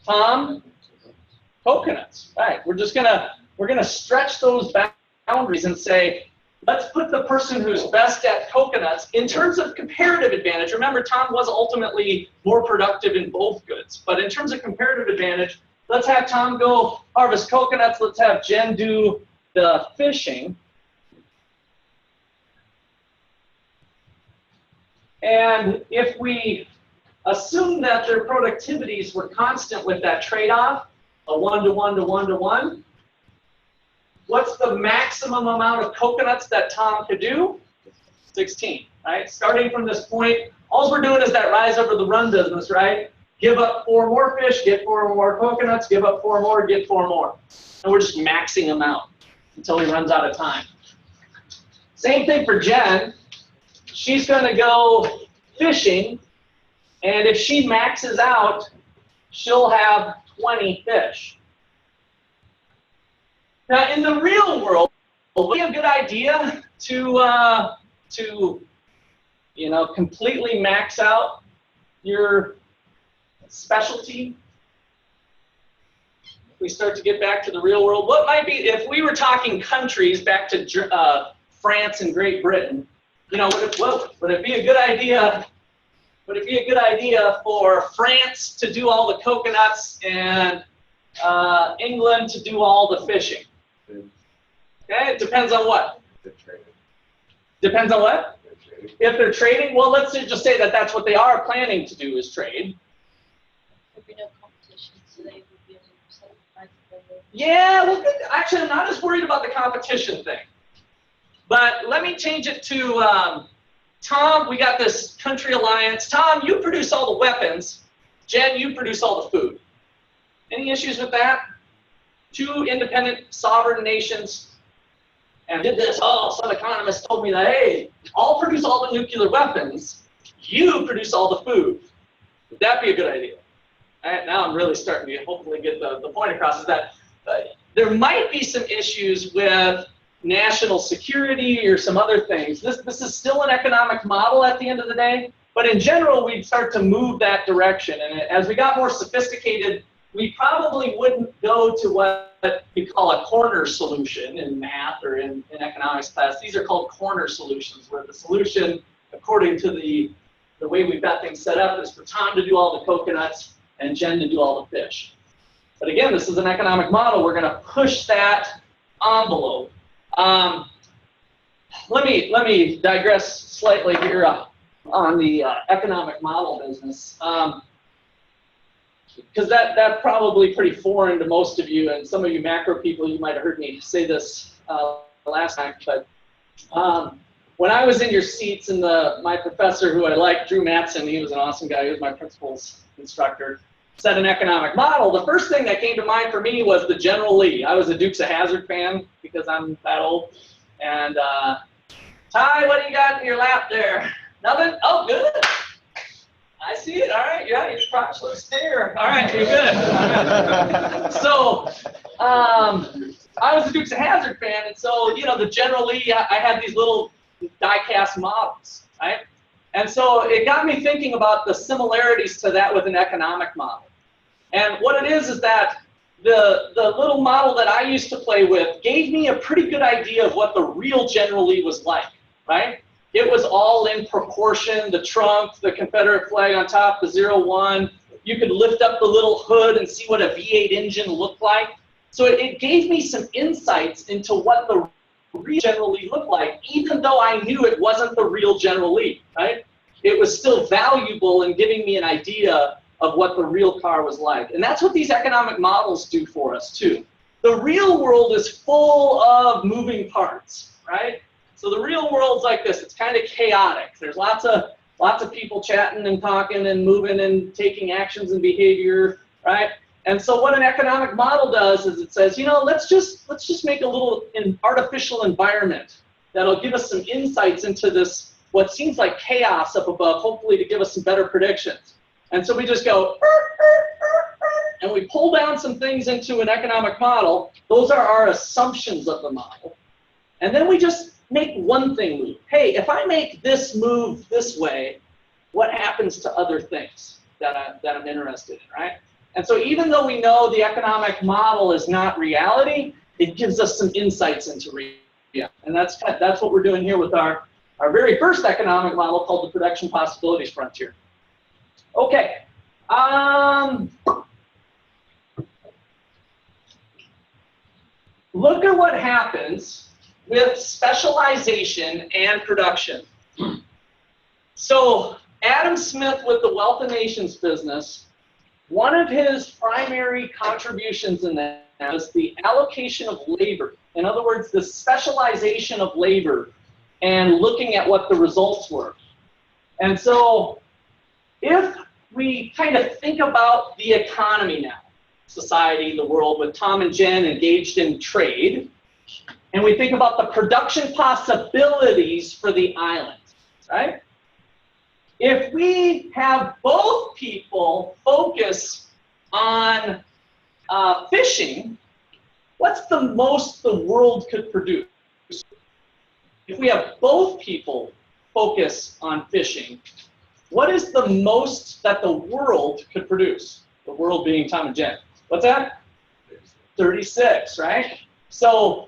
Tom, coconuts. Right. We're gonna stretch those boundaries and say, let's put the person who's best at coconuts in terms of comparative advantage. Remember, Tom was ultimately more productive in both goods, but in terms of comparative advantage, let's have Tom go harvest coconuts. Let's have Jen do the fishing. And if we assume that their productivities were constant with that trade-off, a 1-to-1 to 1-to-1, what's the maximum amount of coconuts that Tom could do? F16, right? Starting from this point, all we're doing is that rise over the run business, right? Give up 4 more fish, get 4 more coconuts, give up 4 more, get 4 more. And we're just maxing them out until he runs out of time. Same thing for Jen. She's going to go fishing, and if she maxes out, she'll have 20 fish. Now, in the real world, would it be a good idea to completely max out your specialty? If we start to get back to the real world, what might be, if we were talking countries back to France and Great Britain, would it be a good idea? Would it be a good idea for France to do all the coconuts and England to do all the fishing? Okay, it depends on what? Depends on what? If they're trading, well, let's just say that that's what they are planning to do is trade. There'd be no competition, so they would be able to set prices better. Yeah, well, actually, I'm not as worried about the competition thing. But let me change it to Tom. We got this country alliance. Tom, you produce all the weapons. Jen, you produce all the food. Any issues with that? 2 independent sovereign nations. And did this, some economist told me that, hey, I'll produce all the nuclear weapons. You produce all the food. Would that be a good idea? All right, now I'm really starting to hopefully get the point across is that there might be some issues with national security or some other things. This is still an economic model at the end of the day, but in general, we'd start to move that direction. And as we got more sophisticated, we probably wouldn't go to what we call a corner solution in math or in economics class. These are called corner solutions, where the solution, according to the way we've got things set up, is for Tom to do all the coconuts and Jen to do all the fish. But again, this is an economic model. We're going to push that envelope. Let me digress slightly here on the economic model business. Because that's probably pretty foreign to most of you, and some of you macro people, you might have heard me say this last time, but when I was in your seats and my professor, who I liked, Drew Mattson, he was an awesome guy, he was my principal's instructor, said an economic model, the first thing that came to mind for me was the General Lee. I was a Dukes of Hazzard fan because I'm that old. And Ty, what do you got in your lap there? Nothing? Oh, good. I see it. All right. Yeah, your crotch looks there. All right, you're good. All right. So I was a Dukes of Hazzard fan, and so the General Lee, I had these little die-cast models, right? And so it got me thinking about the similarities to that with an economic model. And what it is that the little model that I used to play with gave me a pretty good idea of what the real General Lee was like, right? It was all in proportion, the trunk, the Confederate flag on top, the 01. You could lift up the little hood and see what a V8 engine looked like. So it gave me some insights into what the real General Lee looked like, even though I knew it wasn't the real General Lee, right? It was still valuable in giving me an idea of what the real car was like. And that's what these economic models do for us too. The real world is full of moving parts, right? So the real world's like this. It's kind of chaotic. There's lots of people chatting and talking and moving and taking actions and behavior, right? And so what an economic model does is it says, let's just make a little artificial environment that'll give us some insights into this, what seems like chaos up above, hopefully to give us some better predictions. And so we just go, and we pull down some things into an economic model. Those are our assumptions of the model. And then we just make one thing move. Hey, if I make this move this way, what happens to other things that I'm interested in, right? And so even though we know the economic model is not reality, it gives us some insights into reality. And that's what we're doing here with our very first economic model called the Production Possibilities Frontier. Okay. Look at what happens with specialization and production. So Adam Smith with the Wealth of Nations business, one of his primary contributions in that is the allocation of labor. In other words, the specialization of labor and looking at what the results were. And so if we kind of think about the economy now, society, the world, with Tom and Jen engaged in trade, and we think about the production possibilities for the island, right? If we have both people focus on fishing, what's the most the world could produce? If we have both people focus on fishing, what is the most that the world could produce? The world being Tom and Jen. What's that? 36, right? So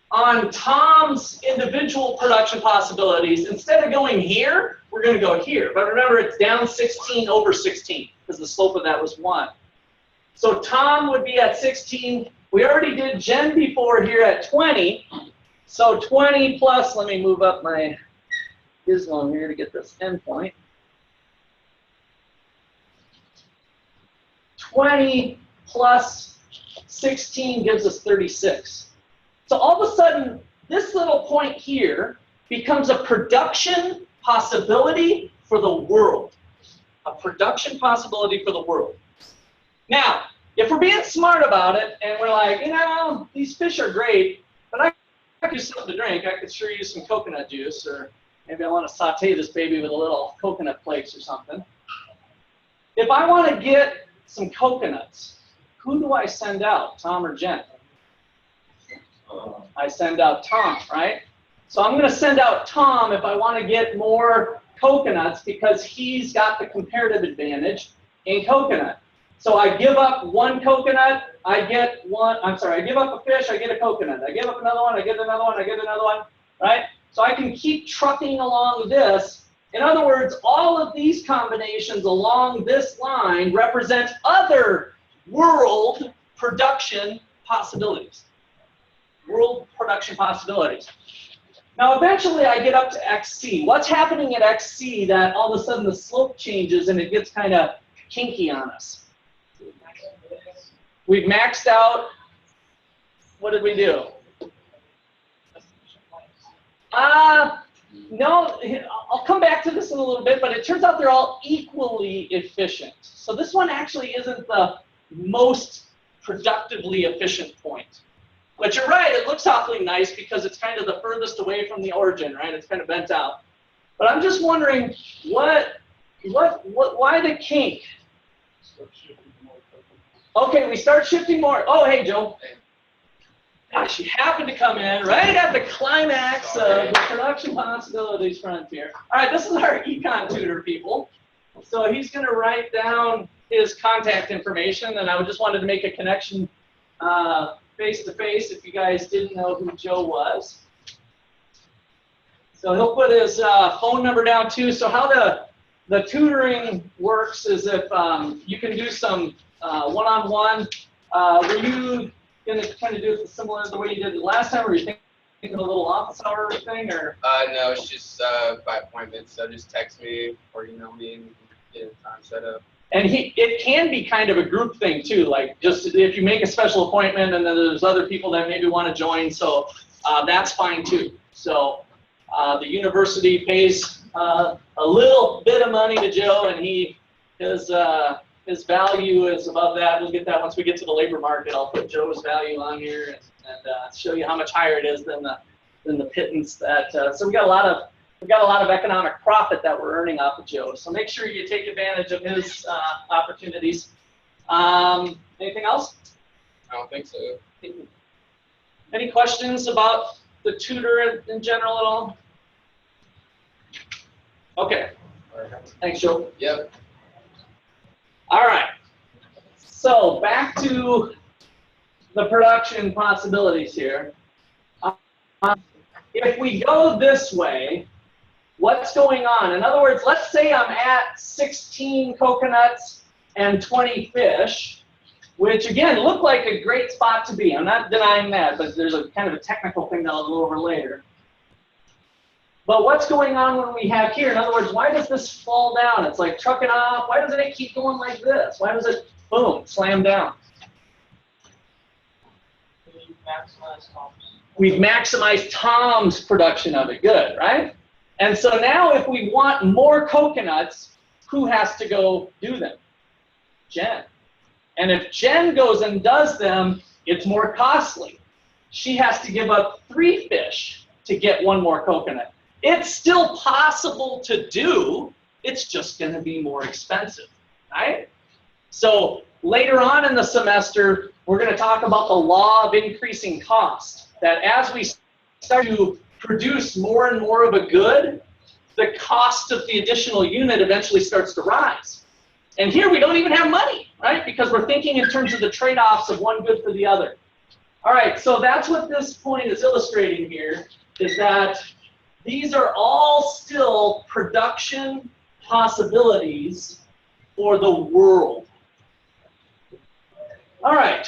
on Tom's individual production possibilities, instead of going here, we're going to go here. But remember, it's down 16 over 16 because the slope of that was 1. So Tom would be at 16. We already did Jen before here at 20. So 20 plus, let me move up my gizmo here to get this endpoint. 20 plus 16 gives us 36. So all of a sudden, this little point here becomes a production possibility for the world. A production possibility for the world. Now, if we're being smart about it, and we're like, you know, these fish are great, but I could use something to drink. I could sure use some coconut juice, or maybe I want to saute this baby with a little coconut flakes or something. If I want to get some coconuts, who do I send out, Tom or Jen? I send out Tom, right? So I'm going to send out Tom if I want to get more coconuts because he's got the comparative advantage in coconut. So I give up one coconut, I get one, I give up a fish, I get a coconut. I give up another one, I get another one, I get another one, right? So I can keep trucking along this. In other words, all of these combinations along this line represent other world production possibilities. World production possibilities. Now, eventually I get up to XC. What's happening at XC that all of a sudden the slope changes and it gets kind of kinky on us? We've maxed out. What did we do? No, I'll come back to this in a little bit, but it turns out they're all equally efficient. So this one actually isn't the most productively efficient point. But you're right, it looks awfully nice because it's kind of the furthest away from the origin, right? It's kind of bent out. But I'm just wondering, why the kink? Okay, we start shifting more. Oh, hey, Joe. Gosh, you happened to come in right at the climax of the production possibilities frontier. All right, this is our econ tutor, people. So he's going to write down his contact information, and I just wanted to make a connection face-to-face if you guys didn't know who Joe was. So he'll put his phone number down too. So how the tutoring works is if you can do some one-on-one. Were you going to kind of do it similar to the way you did it last time, or were you thinking a little office hour thing, or? No, it's just by appointment. So just text me or email me and get a time set up. And it can be kind of a group thing too, like just if you make a special appointment and then there's other people that maybe want to join, so that's fine too. So the university pays a little bit of money to Joe, and his value is above that. We'll get that once we get to the labor market. I'll put Joe's value on here and show you how much higher it is than the pittance that. So we've got a lot of economic profit that we're earning off of Joe. So make sure you take advantage of his opportunities. Anything else? I don't think so. Any questions about the tutor in general at all? Okay. Thanks, Joe. Yep. All right. So back to the production possibilities here. If we go this way, what's going on? In other words, let's say I'm at 16 coconuts and 20 fish, which again look like a great spot to be. I'm not denying that, but there's a kind of a technical thing that I'll go over later. But what's going on when we have here? In other words, why does this fall down? It's like trucking off. Why doesn't it keep going like this? Why does it, boom, slam down? We've maximized Tom's production of it. Good, right? And so now if we want more coconuts, who has to go do them? Jen. And if Jen goes and does them, it's more costly. She has to give up 3 fish to get 1 more coconut. It's still possible to do, it's just going to be more expensive, right? So later on in the semester, we're going to talk about the law of increasing cost, that as we start to produce more and more of a good, the cost of the additional unit eventually starts to rise. And here we don't even have money, right? Because we're thinking in terms of the trade-offs of one good for the other. All right, so that's what this point is illustrating here, is that these are all still production possibilities for the world. All right,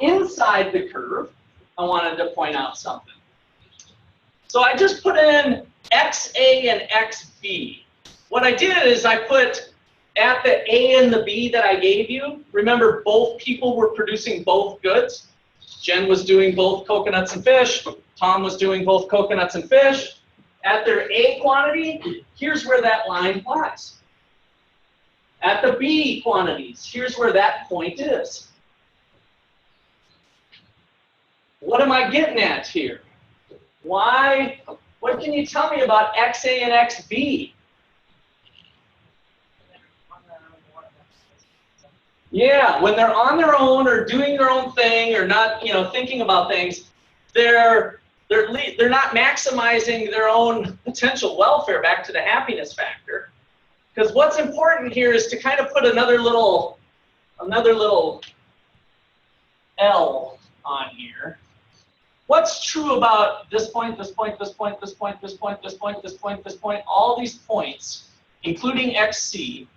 inside the curve, I wanted to point out something. So I just put in XA and XB. What I did is I put at the A and the B that I gave you, remember both people were producing both goods. Jen was doing both coconuts and fish. Tom was doing both coconuts and fish. At their A quantity, here's where that line lies. At the B quantities, here's where that point is. What am I getting at here? Why? What can you tell me about XA and XB? Yeah, when they're on their own or doing their own thing or not, thinking about things, they're not maximizing their own potential welfare back to the happiness factor. Because what's important here is to kind of put another little L on here. What's true about this point, this point, this point, this point, this point, this point, this point, this point, all these points, including XC,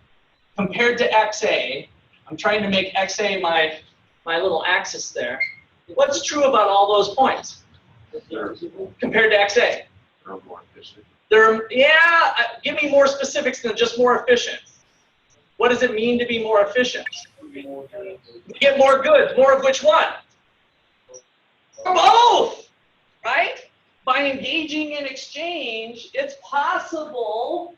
compared to XA? I'm trying to make XA my little axis there. What's true about all those points compared to XA? They're more efficient. Give me more specifics than just more efficient. What does it mean to be more efficient? Get more goods. More of which one? Both, right? By engaging in exchange, it's possible,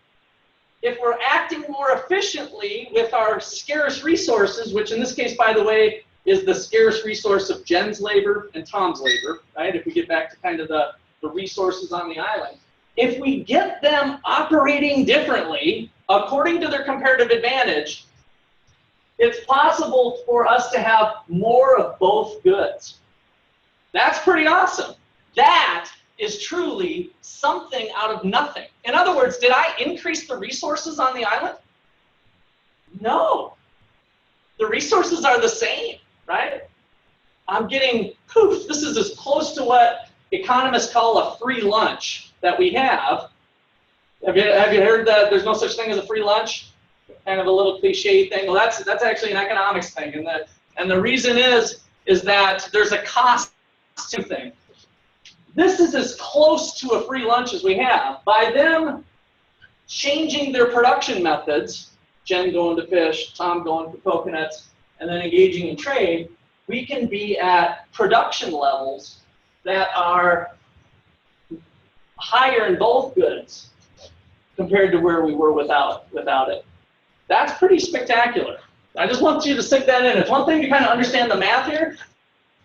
if we're acting more efficiently with our scarce resources, which in this case, by the way, is the scarce resource of Jen's labor and Tom's labor, right? If we get back to kind of the resources on the island. If we get them operating differently, according to their comparative advantage, it's possible for us to have more of both goods. That's pretty awesome. That is truly something out of nothing. In other words, did I increase the resources on the island? No. The resources are the same, right? I'm getting, poof, this is as close to what economists call a free lunch that we have. Have you heard that there's no such thing as a free lunch? Kind of a little cliche thing. Well, that's actually an economics thing, and the reason is that there's a cost to things. This is as close to a free lunch as we have. By them changing their production methods, Jen going to fish, Tom going for coconuts, and then engaging in trade, we can be at production levels that are higher in both goods compared to where we were without it. That's pretty spectacular. I just want you to sink that in. It's one thing to kind of understand the math here.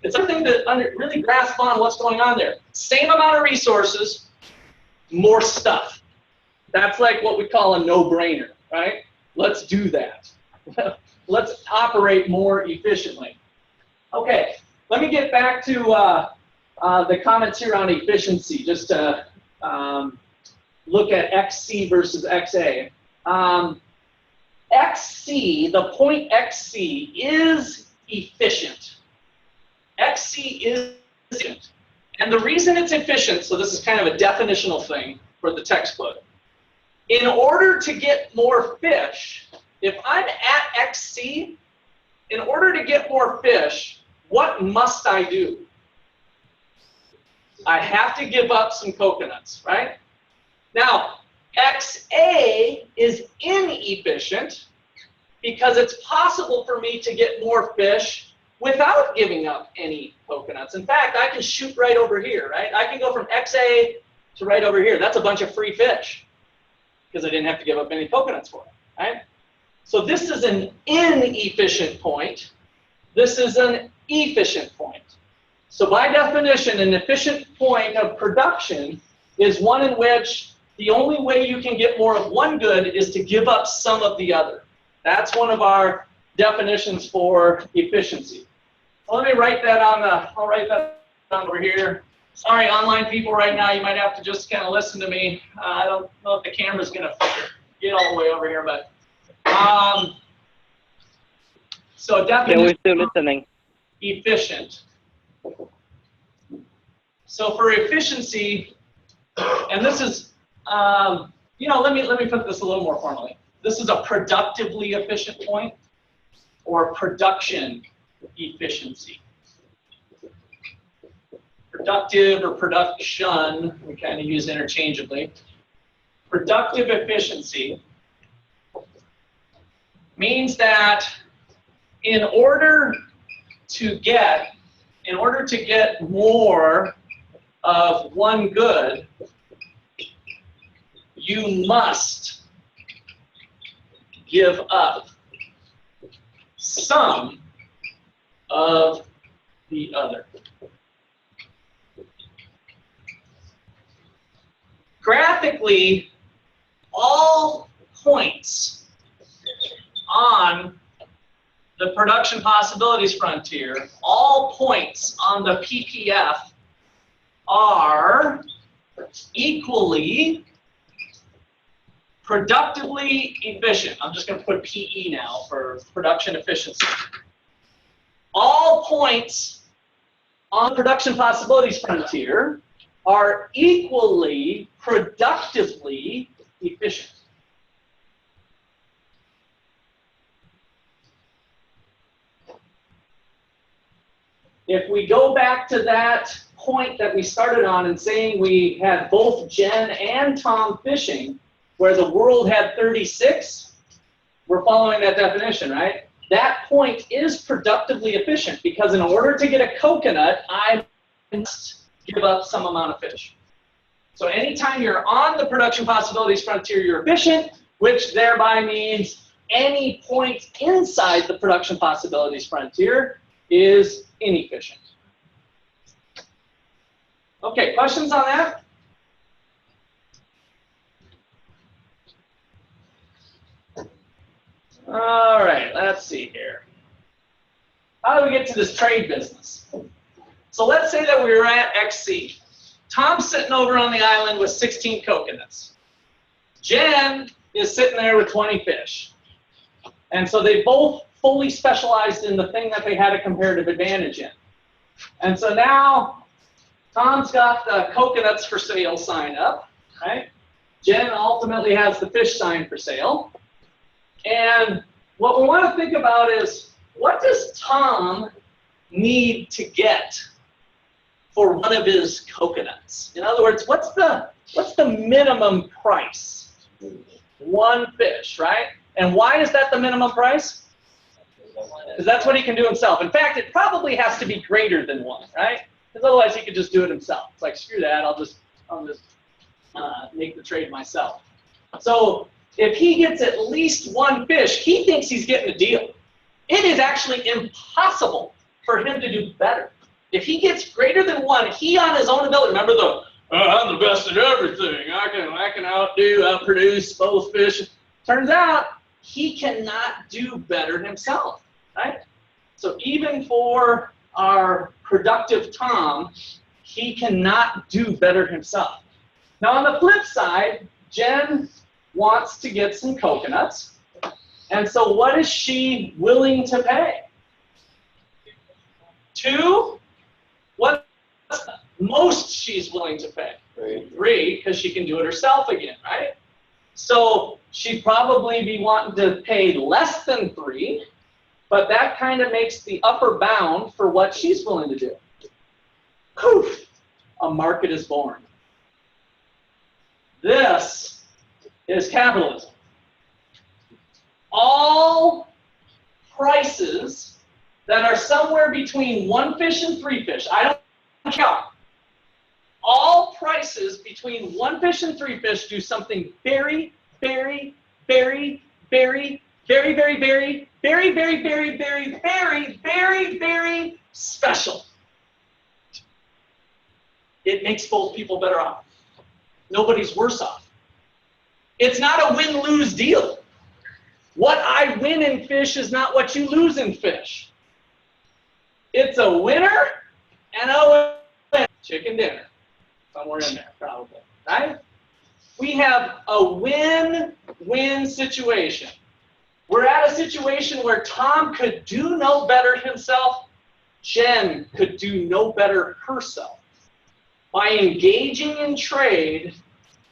It's something to really grasp on what's going on there. Same amount of resources, more stuff. That's like what we call a no-brainer, right? Let's do that. Let's operate more efficiently. Okay, let me get back to the comments here on efficiency, just to look at XC versus XA. XC, the point XC is efficient. XC is efficient. And the reason it's efficient, so this is kind of a definitional thing for the textbook. In order to get more fish, if I'm at XC, in order to get more fish, what must I do? I have to give up some coconuts, right? Now, XA is inefficient because it's possible for me to get more fish without giving up any coconuts. In fact, I can shoot right over here, right? I can go from XA to right over here. That's a bunch of free fish because I didn't have to give up any coconuts for it, right? So this is an inefficient point. This is an efficient point. So by definition, an efficient point of production is one in which the only way you can get more of one good is to give up some of the other. That's one of our definitions for efficiency. So let me write that on the, I'll write that down over here. Sorry, online people right now, you might have to just kind of listen to me. I don't know if the camera's going to get all the way over here, but so definition. Yeah, we're still listening. Efficient. So for efficiency, and this is, you know, let me put this a little more formally. This is a productively efficient point or production efficiency. Productive or production, we kind of use interchangeably. Productive efficiency means that in order to get more of one good, you must give up some of the other. Graphically, all points on the production possibilities frontier, all points on the PPF are equally productively efficient. I'm just going to put PE now for production efficiency. All points on the production possibilities frontier are equally productively efficient. If we go back to that point that we started on and saying we had both Jen and Tom fishing, where the world had 36, we're following that definition, right? That point is productively efficient because in order to get a coconut, I must give up some amount of fish. So anytime you're on the production possibilities frontier, you're efficient, which thereby means any point inside the production possibilities frontier is inefficient. Okay, questions on that? All right, let's see here. How do we get to this trade business? So let's say that we were at XC. Tom's sitting over on the island with 16 coconuts. Jen is sitting there with 20 fish. And so they both fully specialized in the thing that they had a comparative advantage in. And so now Tom's got the coconuts for sale sign up, right? Jen ultimately has the fish sign for sale. And what we want to think about is, what does Tom need to get for one of his coconuts? In other words, what's the minimum price? One fish, right? And why is that the minimum price? Because that's what he can do himself. In fact, it probably has to be greater than one, right? Because otherwise he could just do it himself. It's like, screw that, I'll just make the trade myself. So if he gets at least one fish, he thinks he's getting a deal. It is actually impossible for him to do better. If he gets greater than one, he on his own ability, remember I'm the best at everything. I can outproduce both fish. Turns out he cannot do better himself, right? So even for our productive Tom, he cannot do better himself. Now on the flip side, Jen wants to get some coconuts. And so what is she willing to pay? 2? What's the most she's willing to pay? 3, because she can do it herself again, right? So she'd probably be wanting to pay less than 3, but that kind of makes the upper bound for what she's willing to do. Poof! A market is born. This is capitalism. All prices that are somewhere between 1 fish and 3 fish. I don't count. All prices between 1 fish and 3 fish do something very, very, very, very, very, very, very, very, very, very, very, very, very, very special. It makes both people better off. Nobody's worse off. It's not a win-lose deal. What I win in fish is not what you lose in fish. It's a winner and a win. Chicken dinner. Somewhere in there, probably. Right? We have a win-win situation. We're at a situation where Tom could do no better himself. Jen could do no better herself. By engaging in trade,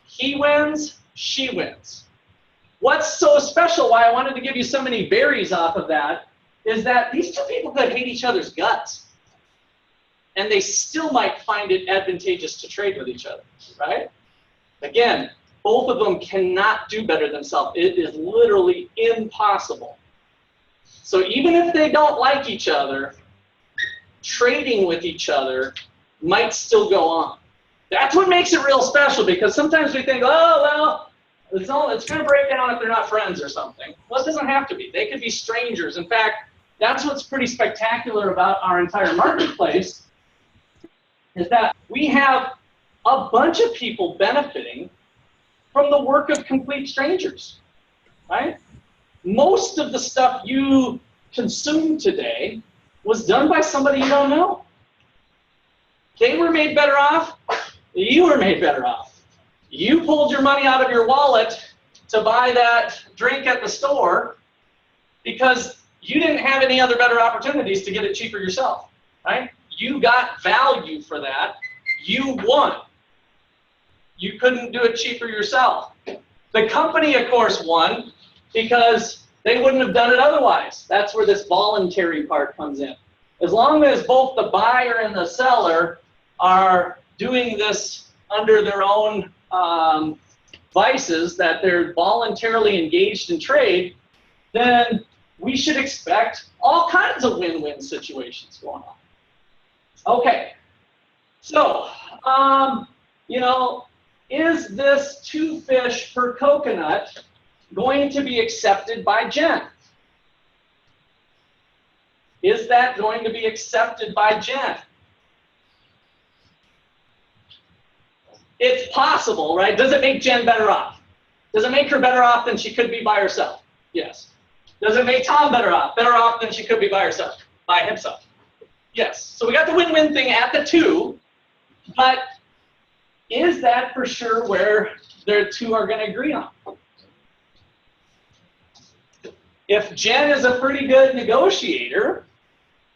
he wins, she wins. What's so special, why I wanted to give you so many berries off of that, is that these two people could hate each other's guts. And they still might find it advantageous to trade with each other, right? Again, both of them cannot do better themselves. It is literally impossible. So even if they don't like each other, trading with each other might still go on. That's what makes it real special, because sometimes we think, oh, well, it's going to break down if they're not friends or something. Well, it doesn't have to be. They could be strangers. In fact, that's what's pretty spectacular about our entire marketplace, is that we have a bunch of people benefiting from the work of complete strangers, right? Most of the stuff you consume today was done by somebody you don't know. They were made better off. You were made better off. You pulled your money out of your wallet to buy that drink at the store because you didn't have any other better opportunities to get it cheaper yourself, right? You got value for that. You won. You couldn't do it cheaper yourself. The company, of course, won because they wouldn't have done it otherwise. That's where this voluntary part comes in. As long as both the buyer and the seller are doing this under their own vices, that they're voluntarily engaged in trade, then we should expect all kinds of win-win situations going on. Okay, so, you know, is this 2 fish per coconut going to be accepted by Jen? Is that going to be accepted by Jen? It's possible, right? Does it make Jen better off? Does it make her better off than she could be by herself? Yes. Does it make Tom better off than she could be by herself, by himself? Yes. So we got the win-win thing at the 2, but is that for sure where the 2 are going to agree on? If Jen is a pretty good negotiator,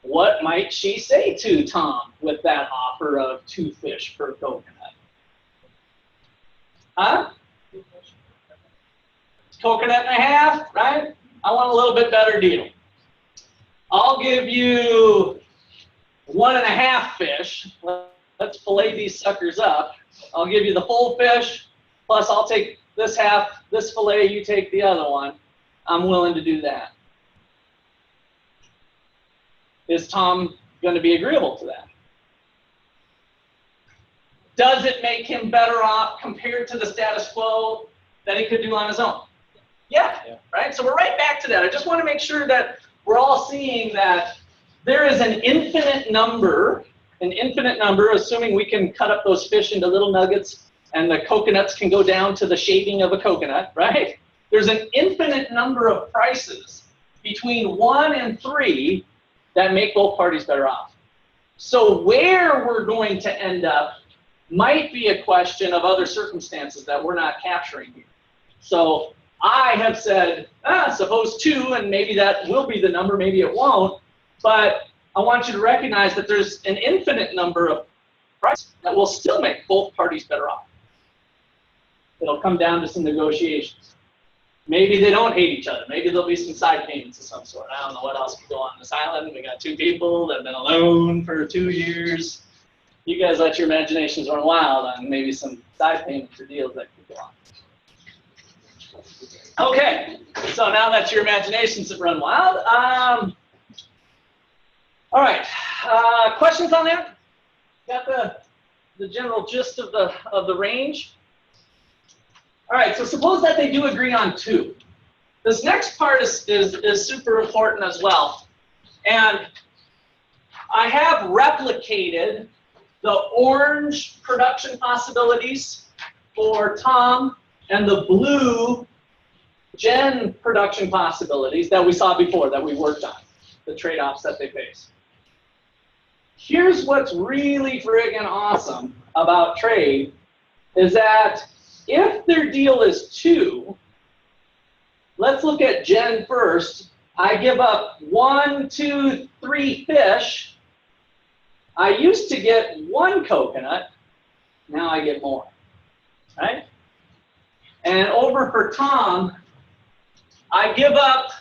what might she say to Tom with that offer of 2 fish per coconut? Huh? Coconut and a half, right? I want a little bit better deal. I'll give you 1.5 fish. Let's fillet these suckers up. I'll give you the full fish, plus I'll take this half, this fillet, you take the other one. I'm willing to do that. Is Tom going to be agreeable to that? Does it make him better off compared to the status quo that he could do on his own? Yeah, right? So we're right back to that. I just want to make sure that we're all seeing that there is an infinite number, assuming we can cut up those fish into little nuggets and the coconuts can go down to the shaving of a coconut, right? There's an infinite number of prices between 1 and 3 that make both parties better off. So where we're going to end up might be a question of other circumstances that we're not capturing here. So I have said, suppose 2, and maybe that will be the number, maybe it won't, but I want you to recognize that there's an infinite number of prices that will still make both parties better off. It'll come down to some negotiations. Maybe they don't hate each other. Maybe there'll be some side payments of some sort. I don't know what else could go on this island. We got 2 people that have been alone for 2 years. You guys let your imaginations run wild on maybe some side payments or deals that could go on. Okay, so now that your imaginations have run wild, All right, questions on that? Got the general gist of the range? All right, so suppose that they do agree on 2. This next part is super important as well. And I have replicated the orange production possibilities for Tom and the blue Jen production possibilities that we saw before, that we worked on, the trade-offs that they face. Here's what's really friggin' awesome about trade is that if their deal is 2, let's look at Jen first. I give up 1, 2, 3 fish. I used to get 1 coconut. Now I get more, right? And over for Tom, I give up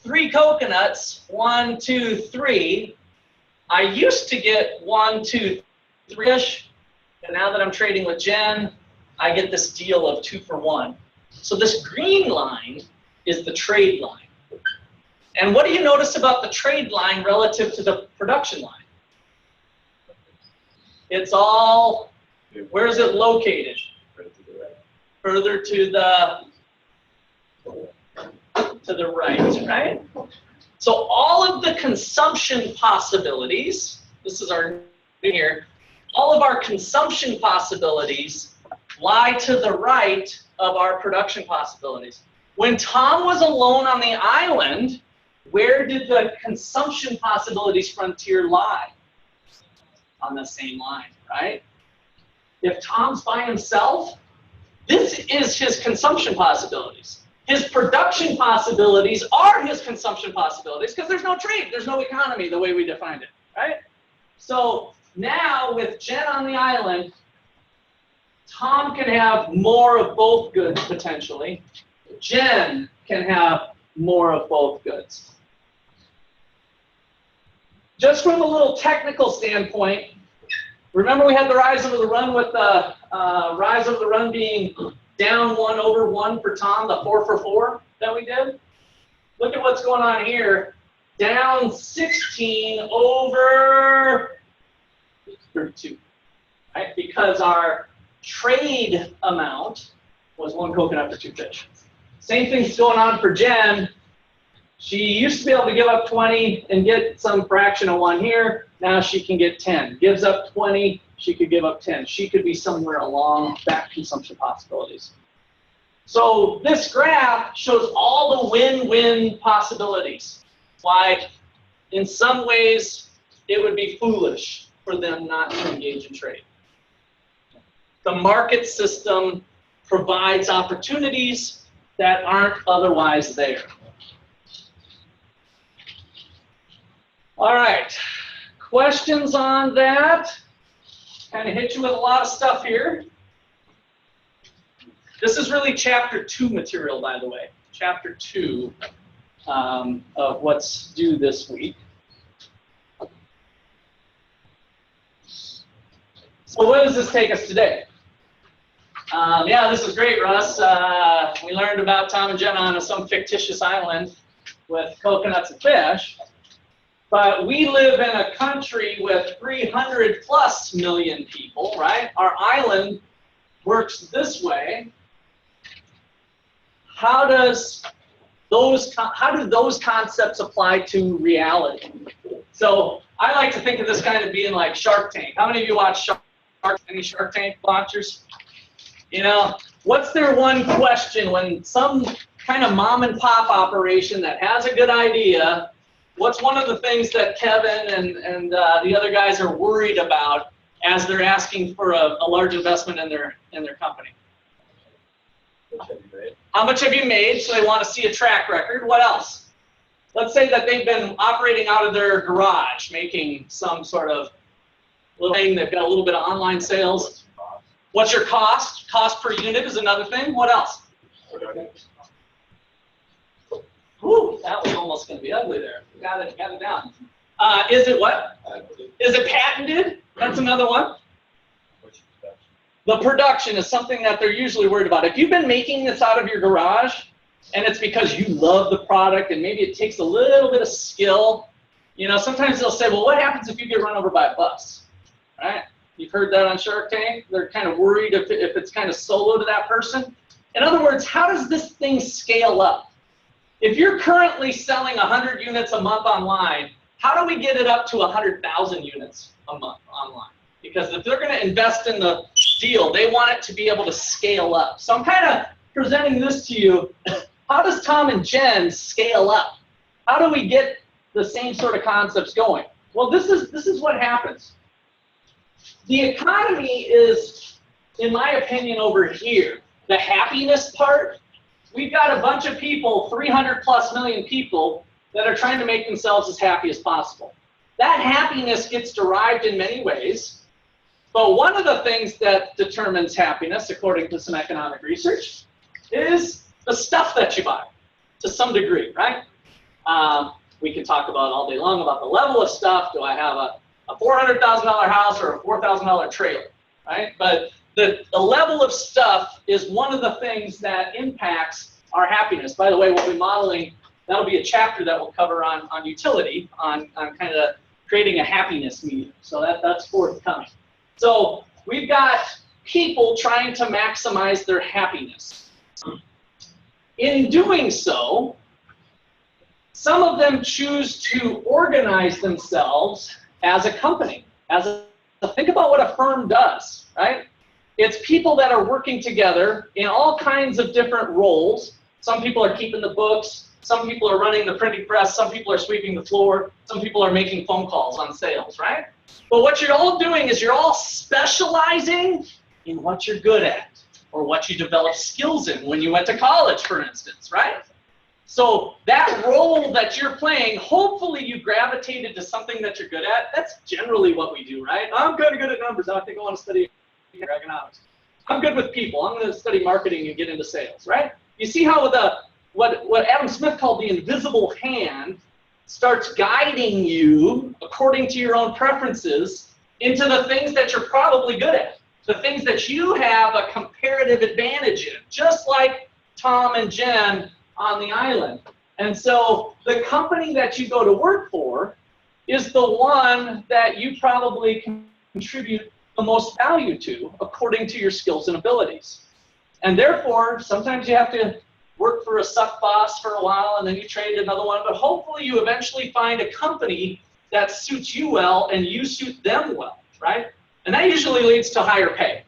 3 coconuts, 1, 2, 3. I used to get 1, 2, 3 fish, and now that I'm trading with Jen, I get this deal of 2 for 1. So this green line is the trade line. And what do you notice about the trade line relative to the production line? It's all, where is it located? Further to the right, right? So all of the consumption possibilities, this is our here, all of our consumption possibilities lie to the right of our production possibilities. When Tom was alone on the island, where did the consumption possibilities frontier lie? On the same line, right? If Tom's by himself, this is his consumption possibilities. His production possibilities are his consumption possibilities because there's no trade, there's no economy the way we defined it, right? So now with Jen on the island, Tom can have more of both goods potentially. Jen can have more of both goods. Just from a little technical standpoint, remember we had the rise over the run with the rise over the run being down 1 over 1 for Tom, the 4 for 4 that we did. Look at what's going on here. Down 16 over 32, right? Because our trade amount was 1 coconut for 2 fish. Same thing's going on for Jen. She used to be able to give up 20 and get some fraction of 1 here. Now she can get 10. Gives up 20, she could give up 10. She could be somewhere along that consumption possibilities. So this graph shows all the win-win possibilities. Why, in some ways, it would be foolish for them not to engage in trade. The market system provides opportunities that aren't otherwise there. All right, questions on that? Kind of hit you with a lot of stuff here. This is really chapter 2 material, by the way. Chapter 2 of what's due this week. So where does this take us today? Yeah, this is great, Russ. We learned about Tom and Jen on some fictitious island with coconuts and fish. But we live in a country with 300+ million people, right? Our island works this way. How do those concepts apply to reality? So I like to think of this kind of being like Shark Tank. How many of you watch Shark Tank? Any Shark Tank watchers? You know, what's their one question when some kind of mom and pop operation that has a good idea, what's one of the things that Kevin and the other guys are worried about as they're asking for a large investment in their company? How much have you made? So they want to see a track record. What else? Let's say that they've been operating out of their garage, making some sort of little thing. They've got a little bit of online sales. What's your cost? Cost per unit is another thing. What else? Ooh, that was almost going to be ugly there. Got it down. Is it what? Is it patented? That's another one. The production is something that they're usually worried about. If you've been making this out of your garage, and it's because you love the product, and maybe it takes a little bit of skill, You know, sometimes they'll say, well, what happens if you get run over by a bus, right? You've heard that on Shark Tank. They're kind of worried if it's kind of solo to that person. In other words, how does this thing scale up? If you're currently selling 100 units a month online, how do we get it up to 100,000 units a month online? Because if they're going to invest in the deal, they want it to be able to scale up. So I'm kind of presenting this to you. How does Tom and Jen scale up? How do we get the same sort of concepts going? Well, this is what happens. The economy is, in my opinion, over here. The happiness part, we've got a bunch of people, 300 plus million people, that are trying to make themselves as happy as possible. That happiness gets derived in many ways, but one of the things that determines happiness, according to some economic research, is the stuff that you buy, to some degree, right? We can talk about all day long about the level of stuff. Do I have a $400,000 house or a $4,000 trailer, right? But the level of stuff is one of the things that impacts our happiness. By the way, we'll be modeling, that'll be a chapter that we'll cover on utility, on kind of creating a happiness meter. So that's forthcoming. So we've got people trying to maximize their happiness. In doing so, some of them choose to organize themselves as a company. Think about what a firm does, right? It's people that are working together in all kinds of different roles. Some people are keeping the books, some people are running the printing press, some people are sweeping the floor, some people are making phone calls on sales, right? But what you're all doing is you're all specializing in what you're good at, or what you developed skills in when you went to college, for instance, right? So that role that you're playing, hopefully you gravitated to something that you're good at. That's generally what we do, right? I'm kind of good at numbers. I think I want to study economics. I'm good with people. I'm going to study marketing and get into sales, right? You see how what Adam Smith called the invisible hand starts guiding you according to your own preferences into the things that you're probably good at, the things that you have a comparative advantage in, just like Tom and Jen on the island. And so the company that you go to work for is the one that you probably contribute the most value to according to your skills and abilities. And therefore, sometimes you have to work for a suck boss for a while and then you trade another one, but hopefully you eventually find a company that suits you well and you suit them well, right? And that usually leads to higher pay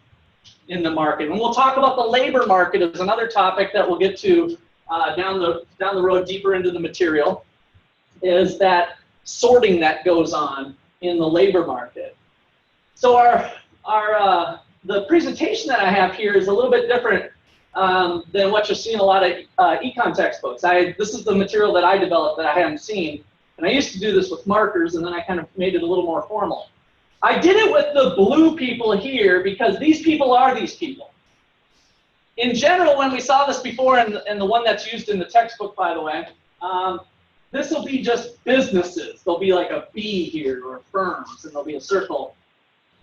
in the market. And we'll talk about the labor market as another topic that we'll get to down the road deeper into the material, is that sorting that goes on in the labor market. So the presentation that I have here is a little bit different than what you'll see in a lot of econ textbooks. This is the material that I developed that I haven't seen, and I used to do this with markers, and then I kind of made it a little more formal. I did it with the blue people here because these people are these people. In general, when we saw this before, and the one that's used in the textbook, by the way, this will be just businesses. There'll be like a B here, or firms, and there'll be a circle.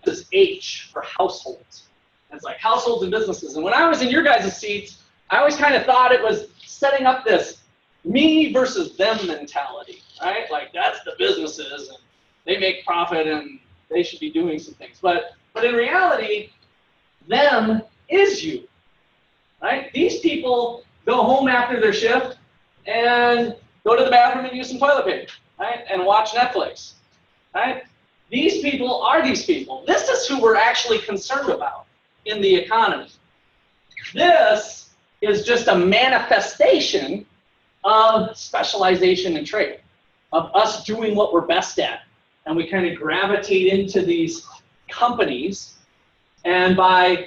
This H for households. And it's like households and businesses. And when I was in your guys' seats, I always kind of thought it was setting up this me versus them mentality, right? Like that's the businesses, and they make profit, and they should be doing some things. But in reality, them is you. Right? These people go home after their shift and go to the bathroom and use some toilet paper, right? And watch Netflix, right? These people are these people. This is who we're actually concerned about in the economy. This is just a manifestation of specialization and trade, of us doing what we're best at. And we kind of gravitate into these companies, and by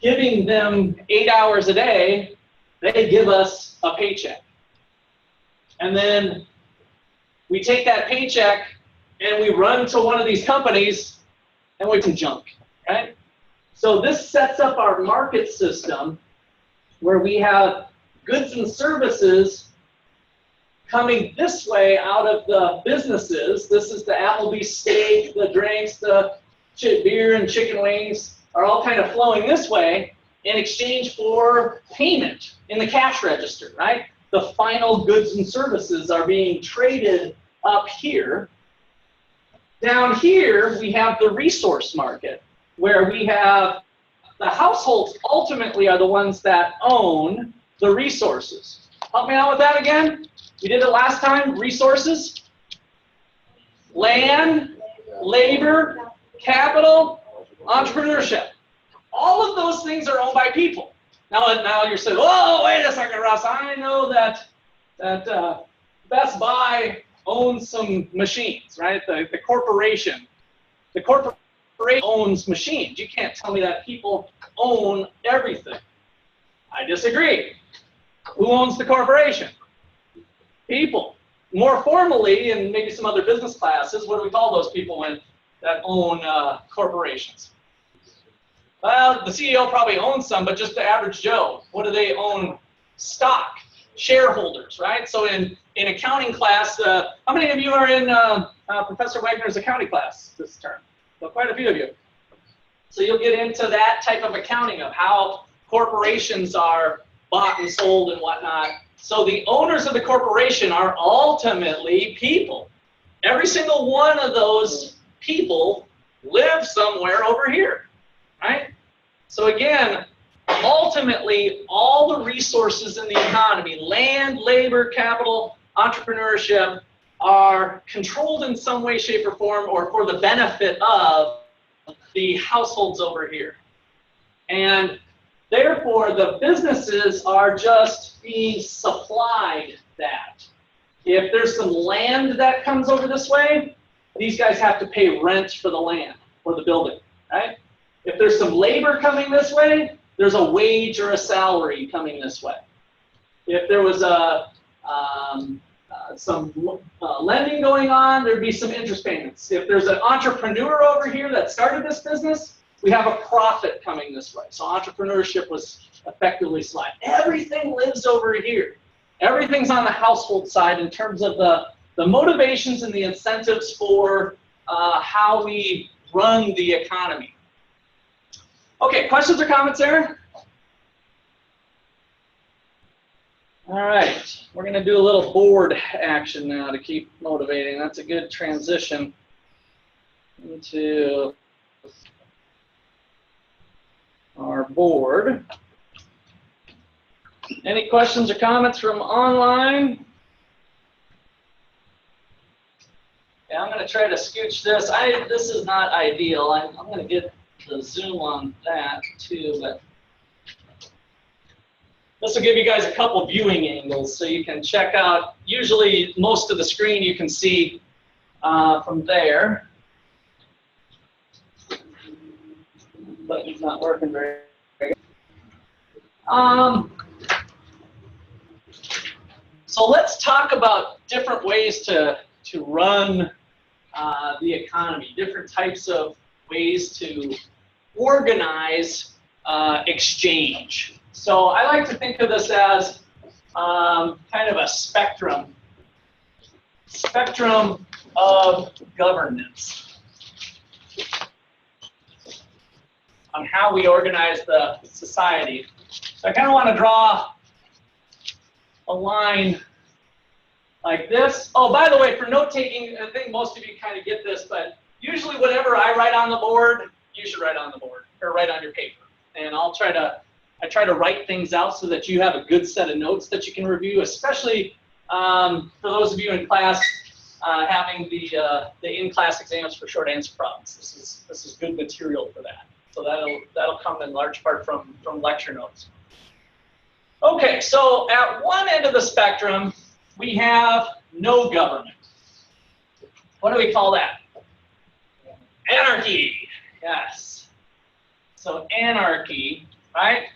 giving them 8 hours a day, they give us a paycheck. And then we take that paycheck and we run to one of these companies and we can junk, right? So this sets up our market system where we have goods and services coming this way out of the businesses. This is the Applebee's steak, the drinks, the beer and chicken wings are all kind of flowing this way in exchange for payment in the cash register, right? The final goods and services are being traded up here. Down here, we have the resource market, where we have the households ultimately are the ones that own the resources. Help me out with that again. We did it last time. Resources, land, labor, capital, entrepreneurship. All of those things are owned by people. Now you're saying, "Oh, wait a second, Russ. I know that Best Buy owns some machines, right? The corporation. The corporation owns machines. You can't tell me that people own everything." I disagree. Who owns the corporation? People. More formally, and maybe some other business classes, what do we call those people that own corporations? Well, the CEO probably owns some, but just the average Joe, what do they own? Stock, shareholders, right? So in accounting class, how many of you are in Professor Wagner's accounting class this term? Well, quite a few of you. So you'll get into that type of accounting of how corporations are bought and sold and whatnot. So the owners of the corporation are ultimately people. Every single one of those people live somewhere over here, right? So again, ultimately, all the resources in the economy, land, labor, capital, entrepreneurship, are controlled in some way, shape, or form, or for the benefit of the households over here. And therefore, the businesses are just being supplied that. If there's some land that comes over this way, these guys have to pay rent for the land, or the building, right? If there's some labor coming this way, there's a wage or a salary coming this way. If there was some lending going on, there'd be some interest payments. If there's an entrepreneur over here that started this business, we have a profit coming this way. So entrepreneurship was effectively slide. Everything lives over here. Everything's on the household side in terms of the motivations and the incentives for how we run the economy. Okay, questions or comments there? All right, we're going to do a little board action now to keep motivating. That's a good transition into our board. Any questions or comments from online? Yeah, I'm going to try to scooch this. This is not ideal. I'm going to get the zoom on that too, but this will give you guys a couple viewing angles so you can check out. Usually most of the screen you can see from there. But it's not working very good. So let's talk about different ways to run the economy, different types of ways to organize exchange. So I like to think of this as kind of a spectrum of governance on how we organize the society. So I kind of want to draw a line like this. Oh, by the way, for note taking, I think most of you kind of get this, but usually whatever I write on the board, you should write on the board or write on your paper. And I try to write things out so that you have a good set of notes that you can review, especially for those of you in class having the in-class exams for short answer problems. This is good material for that. So that'll come in large part from lecture notes. Okay, so at one end of the spectrum, we have no government. What do we call that? Anarchy. Yes. So anarchy, right?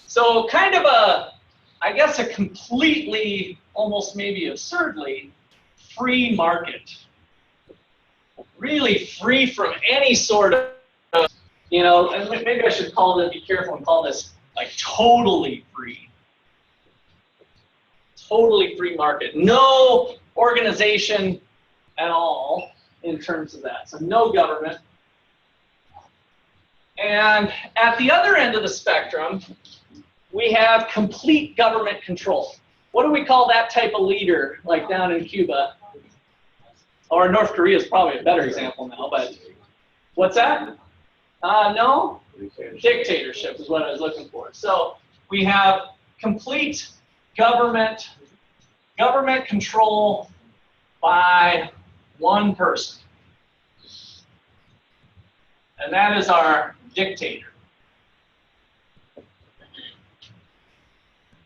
So kind of I guess a completely, almost maybe absurdly, free market. Really free from any sort of, and maybe I should be careful and call this like totally free. Totally free market. No organization at all in terms of that. So no government. And at the other end of the spectrum, we have complete government control. What do we call that type of leader, like down in Cuba? Or North Korea is probably a better example now, but what's that? No? Dictatorship is what I was looking for. So we have complete government control by one person. And that is our dictator.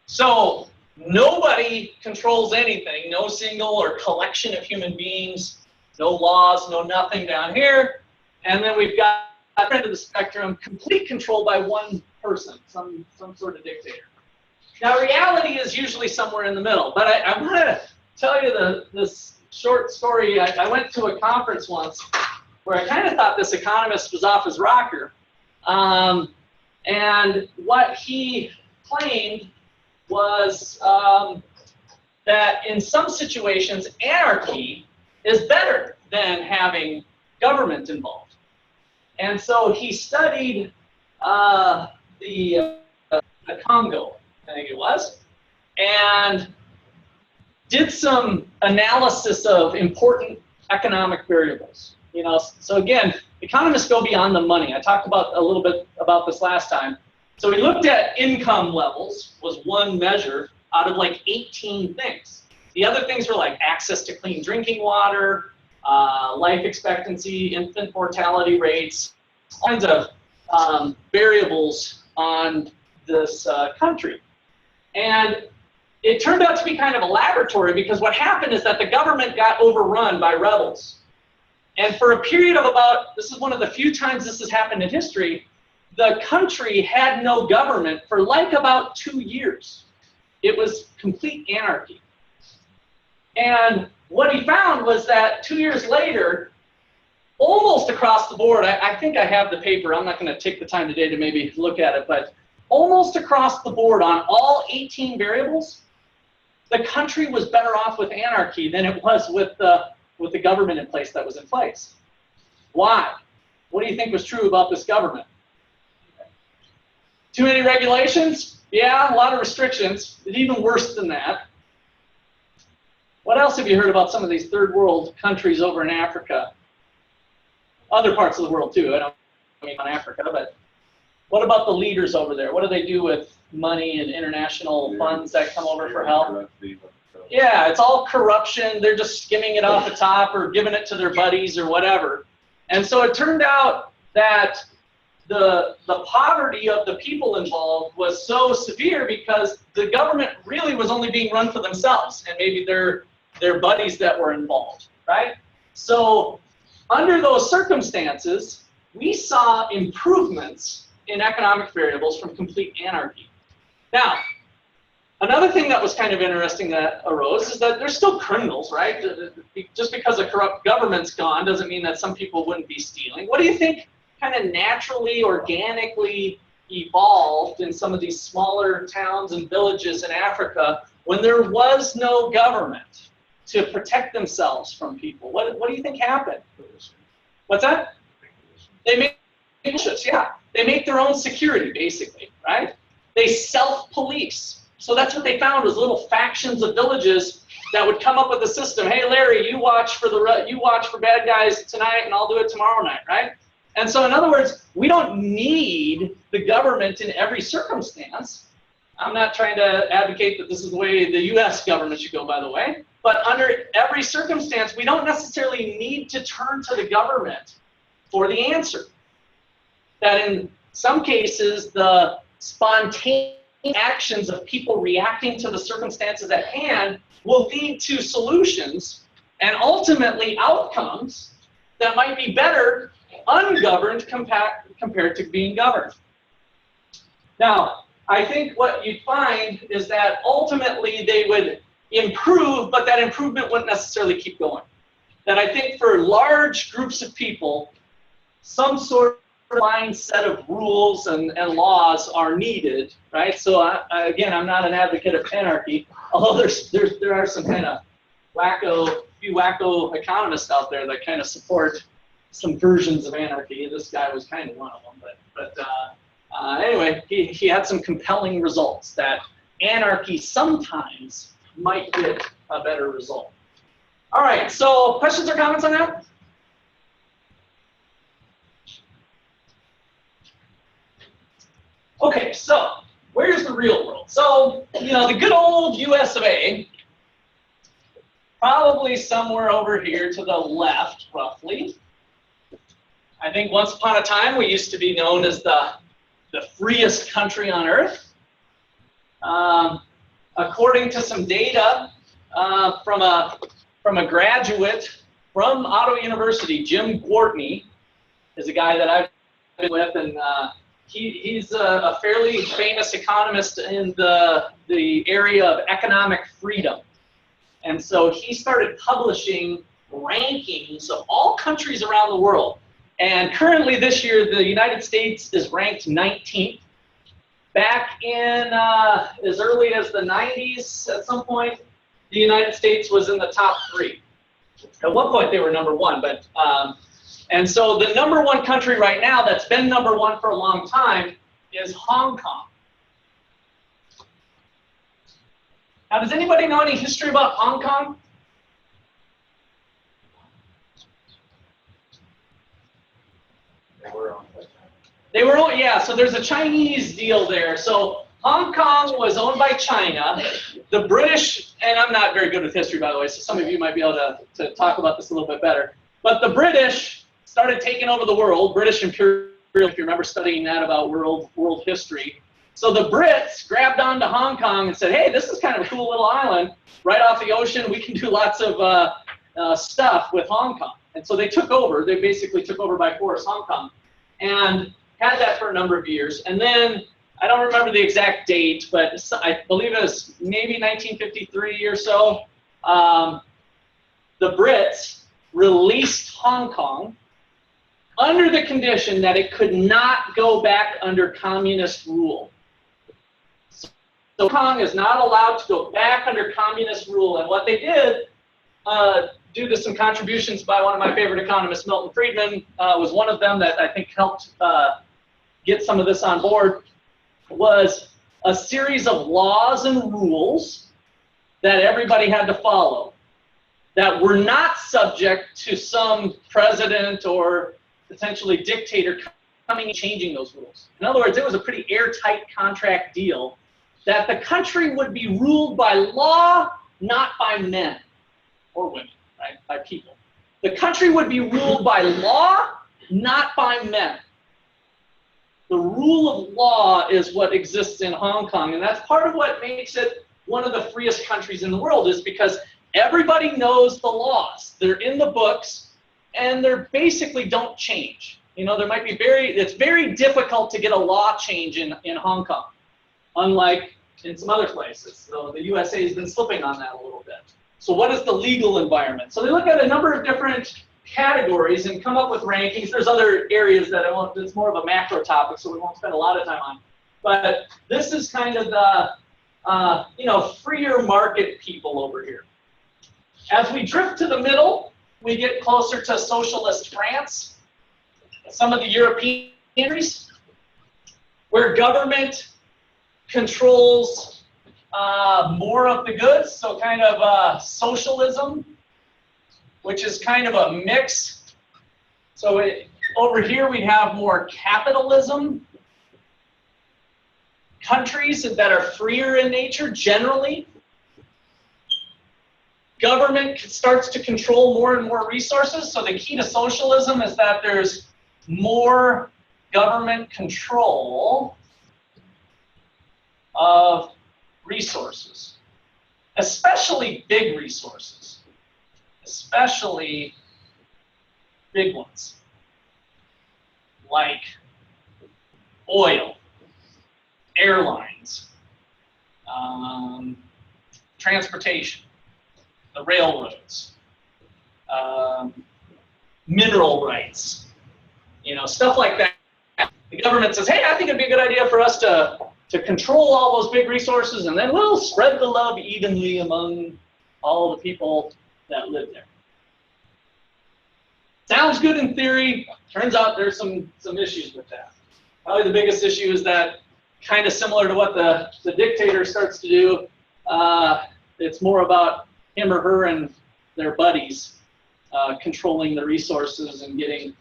So nobody controls anything, no single or collection of human beings, no laws, no nothing down here. And then we've got at the end of the spectrum, complete control by one person, some sort of dictator. Now reality is usually somewhere in the middle, but I'm going to tell you this short story. I went to a conference once where I kind of thought this economist was off his rocker. And what he claimed was that in some situations, anarchy is better than having government involved. And so he studied the Congo, I think it was, and did some analysis of important economic variables. You know, so again, economists go beyond the money. I talked about a little bit about this last time. So we looked at income levels was one measure out of like 18 things. The other things were like access to clean drinking water, life expectancy, infant mortality rates, all kinds of variables on this country. And it turned out to be kind of a laboratory because what happened is that the government got overrun by rebels. And for a period of about, this is one of the few times this has happened in history, the country had no government for like about 2 years. It was complete anarchy. And what he found was that 2 years later, almost across the board, I think I have the paper, I'm not going to take the time today to maybe look at it, but almost across the board on all 18 variables, the country was better off with anarchy than it was with the government in place that was in place. Why? What do you think was true about this government? Too many regulations? Yeah, a lot of restrictions. It's even worse than that. What else have you heard about some of these third world countries over in Africa? Other parts of the world too, I don't mean on Africa, but what about the leaders over there? What do they do with money and international funds that come over for help? Yeah, it's all corruption. They're just skimming it off the top or giving it to their buddies or whatever. And so it turned out that the poverty of the people involved was so severe because the government really was only being run for themselves and maybe their buddies that were involved, right? So under those circumstances, we saw improvements in economic variables from complete anarchy. Now, another thing that was kind of interesting that arose is that there's still criminals, right? Just because a corrupt government's gone doesn't mean that some people wouldn't be stealing. What do you think kind of naturally, organically evolved in some of these smaller towns and villages in Africa when there was no government to protect themselves from people? What do you think happened? What's that? They make militias, yeah. They make their own security, basically, right? They self-police. So that's what they found was little factions of villages that would come up with a system. Hey, Larry, you watch for bad guys tonight, and I'll do it tomorrow night, right? And so, in other words, we don't need the government in every circumstance. I'm not trying to advocate that this is the way the U.S. government should go, by the way. But under every circumstance, we don't necessarily need to turn to the government for the answer. That in some cases, the spontaneous actions of people reacting to the circumstances at hand will lead to solutions and ultimately outcomes that might be better ungoverned compared to being governed. Now, I think what you'd find is that ultimately they would improve, but that improvement wouldn't necessarily keep going. That I think for large groups of people, some sort of line set of rules and laws are needed, right? So again, I'm not an advocate of anarchy, although there are some kind of few wacko economists out there that kind of support some versions of anarchy. This guy was kind of one of them, but anyway, he had some compelling results that anarchy sometimes might get a better result. All right, so questions or comments on that? Okay, so where's the real world? So, you know, the good old US of A, probably somewhere over here to the left, roughly. I think once upon a time we used to be known as the freest country on earth. According to some data from a graduate from Ottawa University, Jim Gwartney is a guy that I've been with, and he's a fairly famous economist in the area of economic freedom. And so he started publishing rankings of all countries around the world. And currently this year, the United States is ranked 19th. Back in as early as the 90s, at some point, the United States was in the top 3. At one point, they were number 1, but and so the number 1 country right now that's been number 1 for a long time is Hong Kong. Now, does anybody know any history about Hong Kong? They were owned, yeah, so there's a Chinese deal there. So Hong Kong was owned by China. The British, and I'm not very good with history, by the way, so some of you might be able to talk about this a little bit better. But the British started taking over the world, British imperial, if you remember studying that about world history. So the Brits grabbed onto Hong Kong and said, hey, this is kind of a cool little island right off the ocean. We can do lots of stuff with Hong Kong. And so they took over. They basically took over by force Hong Kong and had that for a number of years. And then, I don't remember the exact date, but I believe it was maybe 1953 or so, the Brits released Hong Kong under the condition that it could not go back under communist rule. So Hong Kong is not allowed to go back under communist rule. And what they did, due to some contributions by one of my favorite economists, Milton Friedman, was one of them that I think helped get some of this on board, was a series of laws and rules that everybody had to follow that were not subject to some president or potentially dictator coming and changing those rules. In other words, it was a pretty airtight contract deal that the country would be ruled by law, not by men or women, right? By people. The country would be ruled by law, not by men. The rule of law is what exists in Hong Kong, and that's part of what makes it one of the freest countries in the world, is because everybody knows the laws. They're in the books, and they basically don't change. You know, there might be it's very difficult to get a law change in Hong Kong, unlike in some other places. So the USA has been slipping on that a little bit. So what is the legal environment? So they look at a number of different categories and come up with rankings. There's other areas that it's more of a macro topic, so we won't spend a lot of time on. But this is kind of the freer market people over here. As we drift to the middle, we get closer to socialist France, some of the European countries, where government controls more of the goods, so kind of socialism, which is kind of a mix. So over here we have more capitalism, countries that are freer in nature generally. Government starts to control more and more resources. So the key to socialism is that there's more government control of resources, especially big resources, especially big ones, like oil, airlines, transportation, the railroads, mineral rights, stuff like that. The government says, hey, I think it'd be a good idea for us to control all those big resources, and then we'll spread the love evenly among all the people that live there. Sounds good in theory. Turns out there's some issues with that. Probably the biggest issue is that, kind of similar to what the dictator starts to do, it's more about him or her and their buddies controlling the resources and getting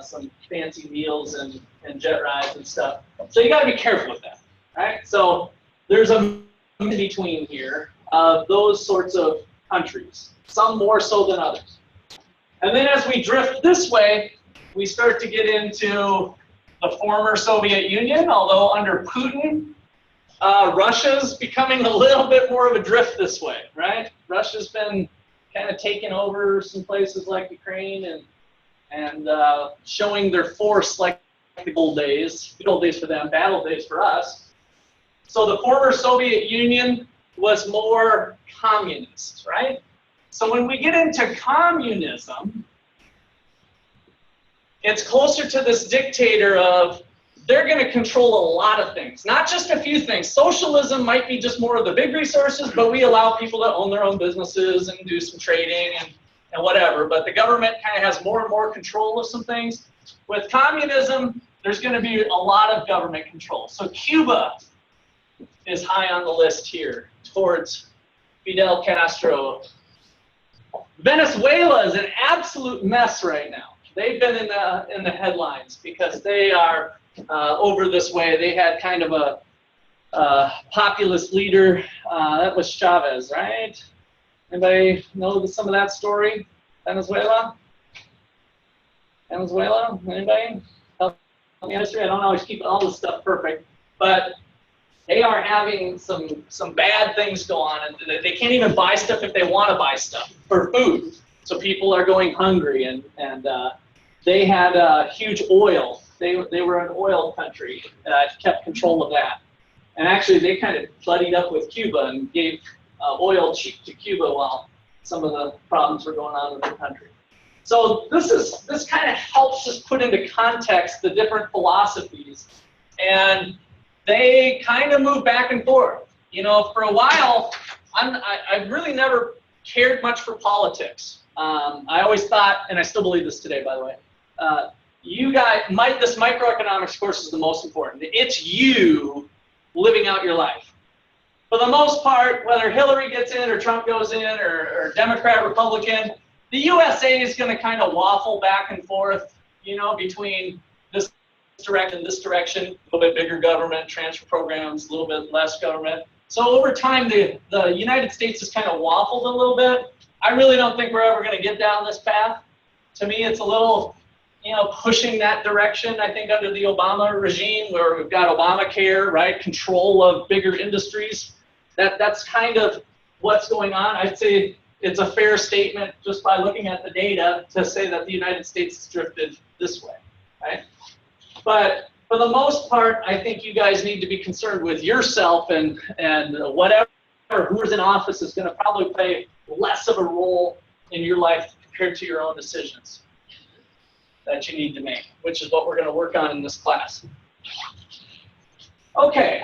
some fancy meals and jet rides and stuff. So you got to be careful with that, right? So there's a in between here of those sorts of countries, some more so than others. And then as we drift this way, we start to get into the former Soviet Union, although under Putin, Russia's becoming a little bit more of a drift this way, right? Russia's been kind of taking over some places like Ukraine and showing their force like the good old days for them, battle days for us. So the former Soviet Union was more communist, right? So when we get into communism, it's closer to this dictator of they're going to control a lot of things, not just a few things. Socialism might be just more of the big resources, but we allow people to own their own businesses and do some trading and whatever. But the government kind of has more and more control of some things. With communism, there's going to be a lot of government control. So Cuba is high on the list here towards Fidel Castro. Venezuela is an absolute mess right now. They've been in the headlines because they are over this way. They had kind of a populist leader. That was Chavez, right? Anybody know some of that story? Venezuela? Venezuela? Anybody? Help me history? I don't always keep all this stuff perfect, but they are having some bad things go on, and they can't even buy stuff if they want to buy stuff for food. So people are going hungry, and they had huge oil. They were an oil country that kept control of that. And actually, they kind of buddied up with Cuba and gave oil cheap to Cuba while some of the problems were going on in their country. So this kind of helps us put into context the different philosophies, and they kind of move back and forth. You know, for a while, I really never cared much for politics. I always thought, and I still believe this today, by the way, this microeconomics course is the most important. It's you living out your life. For the most part, whether Hillary gets in or Trump goes in or Democrat, Republican, the USA is going to kind of waffle back and forth, you know, between this direction, a little bit bigger government, transfer programs, a little bit less government. So over time, the United States has kind of waffled a little bit. I really don't think we're ever going to get down this path. To me, it's a little, you know, pushing that direction. I think under the Obama regime, where we've got Obamacare, right, control of bigger industries, that's kind of what's going on. I'd say it's a fair statement just by looking at the data to say that the United States has drifted this way, right? But for the most part, I think you guys need to be concerned with yourself, and whatever, who's in office is going to probably play less of a role in your life compared to your own decisions that you need to make, which is what we're going to work on in this class. Okay.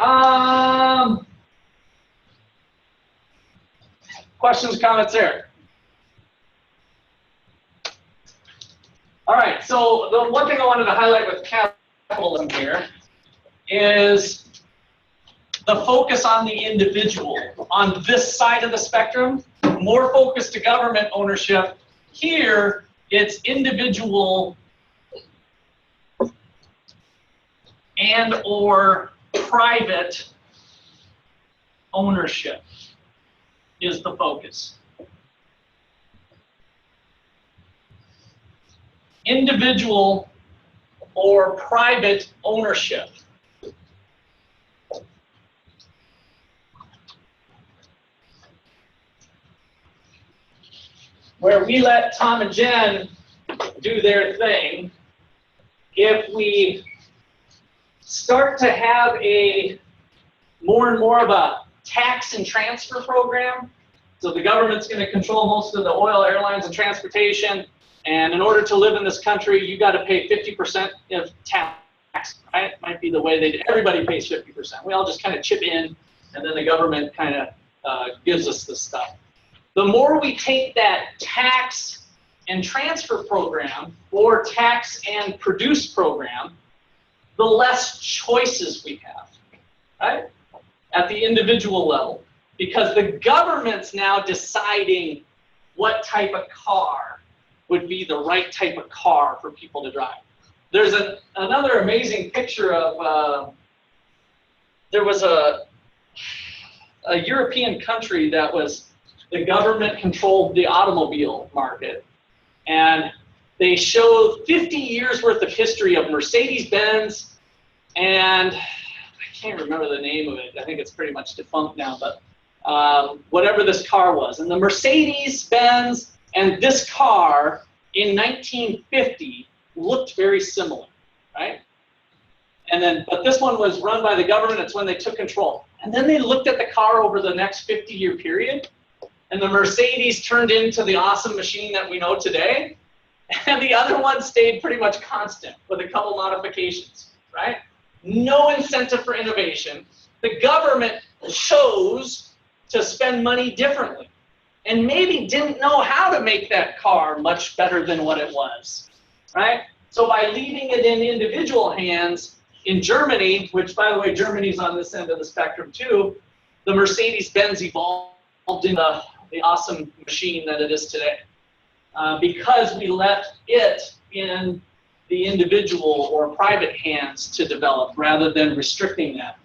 Questions, comments there? All right, so the one thing I wanted to highlight with capitalism here is the focus on the individual. On this side of the spectrum, more focus to government ownership. Here, it's individual and or private ownership is the focus. Individual or private ownership. Where we let Tom and Jen do their thing, if we start to have a more and more of a tax and transfer program, so the government's going to control most of the oil, airlines, and transportation, and in order to live in this country, you got to pay 50% of tax, right? Might be the way they do. Everybody pays 50%. We all just kind of chip in, and then the government kind of gives us this stuff. The more we take that tax and transfer program or tax and produce program, the less choices we have, right? At the individual level, because the government's now deciding what type of car would be the right type of car for people to drive. There's another amazing picture of, there was a European country that was, the government controlled the automobile market. And they showed 50 years worth of history of Mercedes-Benz, and I can't remember the name of it. I think it's pretty much defunct now, but whatever this car was. And the Mercedes-Benz and this car in 1950 looked very similar, right? And then, but this one was run by the government. It's when they took control. And then they looked at the car over the next 50-year period, and the Mercedes turned into the awesome machine that we know today, and the other one stayed pretty much constant with a couple modifications, right? No incentive for innovation. The government chose to spend money differently and maybe didn't know how to make that car much better than what it was, right? So by leaving it in individual hands, in Germany, which by the way, Germany's on this end of the spectrum too, the Mercedes-Benz evolved into the awesome machine that it is today. Because we left it in the individual or private hands to develop rather than restricting that.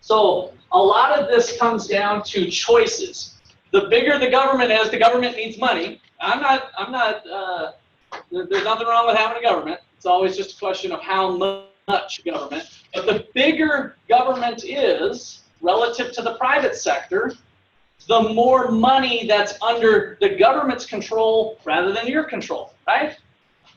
So a lot of this comes down to choices. The bigger the government is, the government needs money. There's nothing wrong with having a government. It's always just a question of how much government. But the bigger government is relative to the private sector, the more money that's under the government's control rather than your control, right?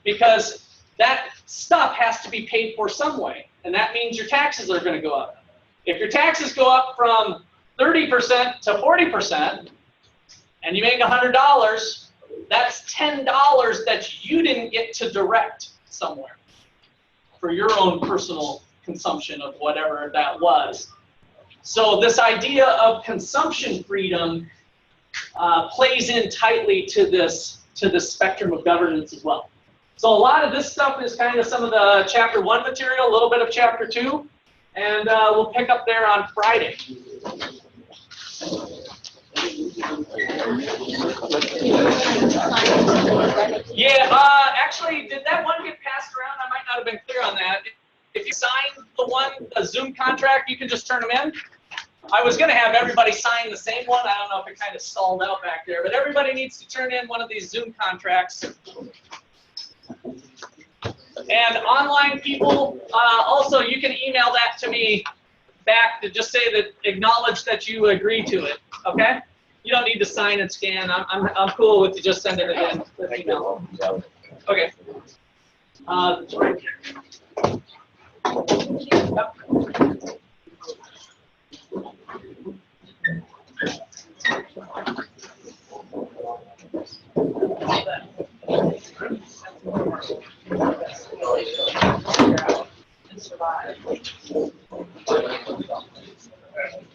Because that stuff has to be paid for some way, and that means your taxes are going to go up. If your taxes go up from 30% to 40%, and you make $100, that's $10 that you didn't get to direct somewhere for your own personal consumption of whatever that was. So this idea of consumption freedom plays in tightly to this spectrum of governance as well. So a lot of this stuff is kind of some of the chapter 1 material, a little bit of chapter 2, and we'll pick up there on Friday. Yeah, actually, did that one get passed around? I might not have been clear on that. If you sign the Zoom contract, you can just turn them in. I was going to have everybody sign the same one. I don't know if it kind of stalled out back there, but everybody needs to turn in one of these Zoom contracts. And online people, also, you can email that to me back to just say that, acknowledge that you agree to it, okay? You don't need to sign and scan. I'm cool with you just sending it in with email. Okay. It's right here. Yep.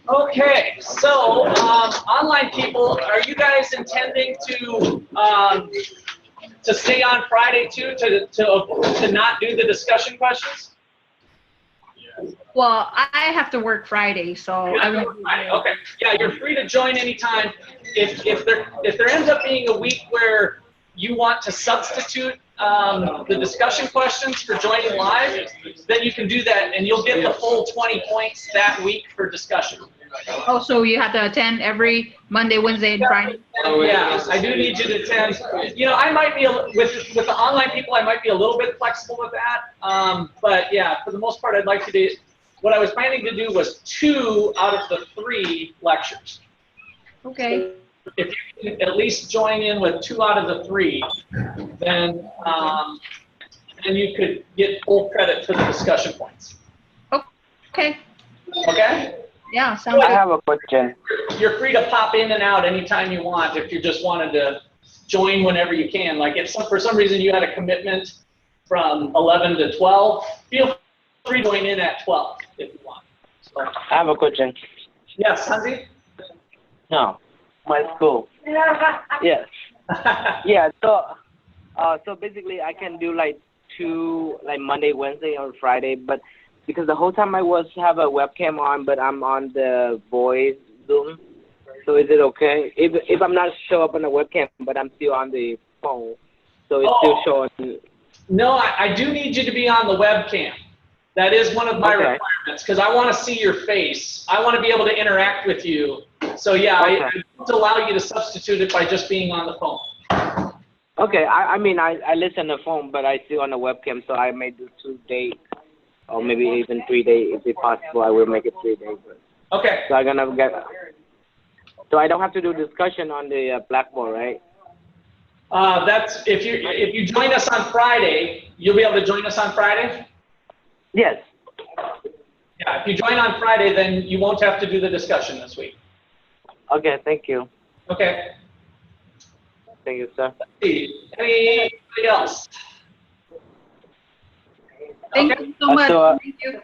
Okay, so online people, are you guys intending to stay on Friday too, to not do the discussion questions? Well, I have to work Friday, so I would. Okay, yeah, you're free to join anytime. If there ends up being a week where you want to substitute the discussion questions for joining live, then you can do that, and you'll get the full 20 points that week for discussion. Oh, so you have to attend every Monday, Wednesday, and Friday? Yeah, I do need you to attend. You know, I might be, with the online people, I might be a little bit flexible with that. But yeah, for the most part, I'd like to do, what I was planning to do was 2 out of the 3 lectures. Okay. If you can at least join in with 2 out of the 3, then you could get full credit for the discussion points. Okay. Okay? Yeah, sounds I good. have a question. You're free to pop in and out anytime you want if you just wanted to join whenever you can. Like if for some reason you had a commitment from 11 to 12, feel free to join in at 12 if you want. So, I have a question. yes, Hansi? No, my school. Yes. Yeah. So basically, I can do like 2, like Monday, Wednesday, or Friday, but because the whole time I have a webcam on, but I'm on the voice Zoom, So is it okay if I'm not show up on the webcam, but I'm still on the phone? So it's still showing. No, I do need you to be on the webcam. That is one of my requirements because I want to see your face. I want to be able to interact with you. So yeah, I don't allow you to substitute it by just being on the phone. Okay, I mean, I listen on the phone, but I still on the webcam, so I may do 2 days, or maybe even 3 days, if it's possible. I will make it 3 days. Okay. So I'm gonna get. So I don't have to do discussion on the Blackboard, right? That's if you join us on Friday, you'll be able to join us on Friday. Yes. Yeah, if you join on Friday, then you won't have to do the discussion this week. Okay, thank you. Okay. Thank you, sir. Let's see. Anybody else? Thank you so much. So, Thank you.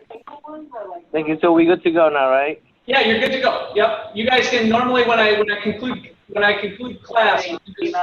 thank you. So we good to go now, right? Yeah, you're good to go. Yep. You guys can normally when I conclude class, you can just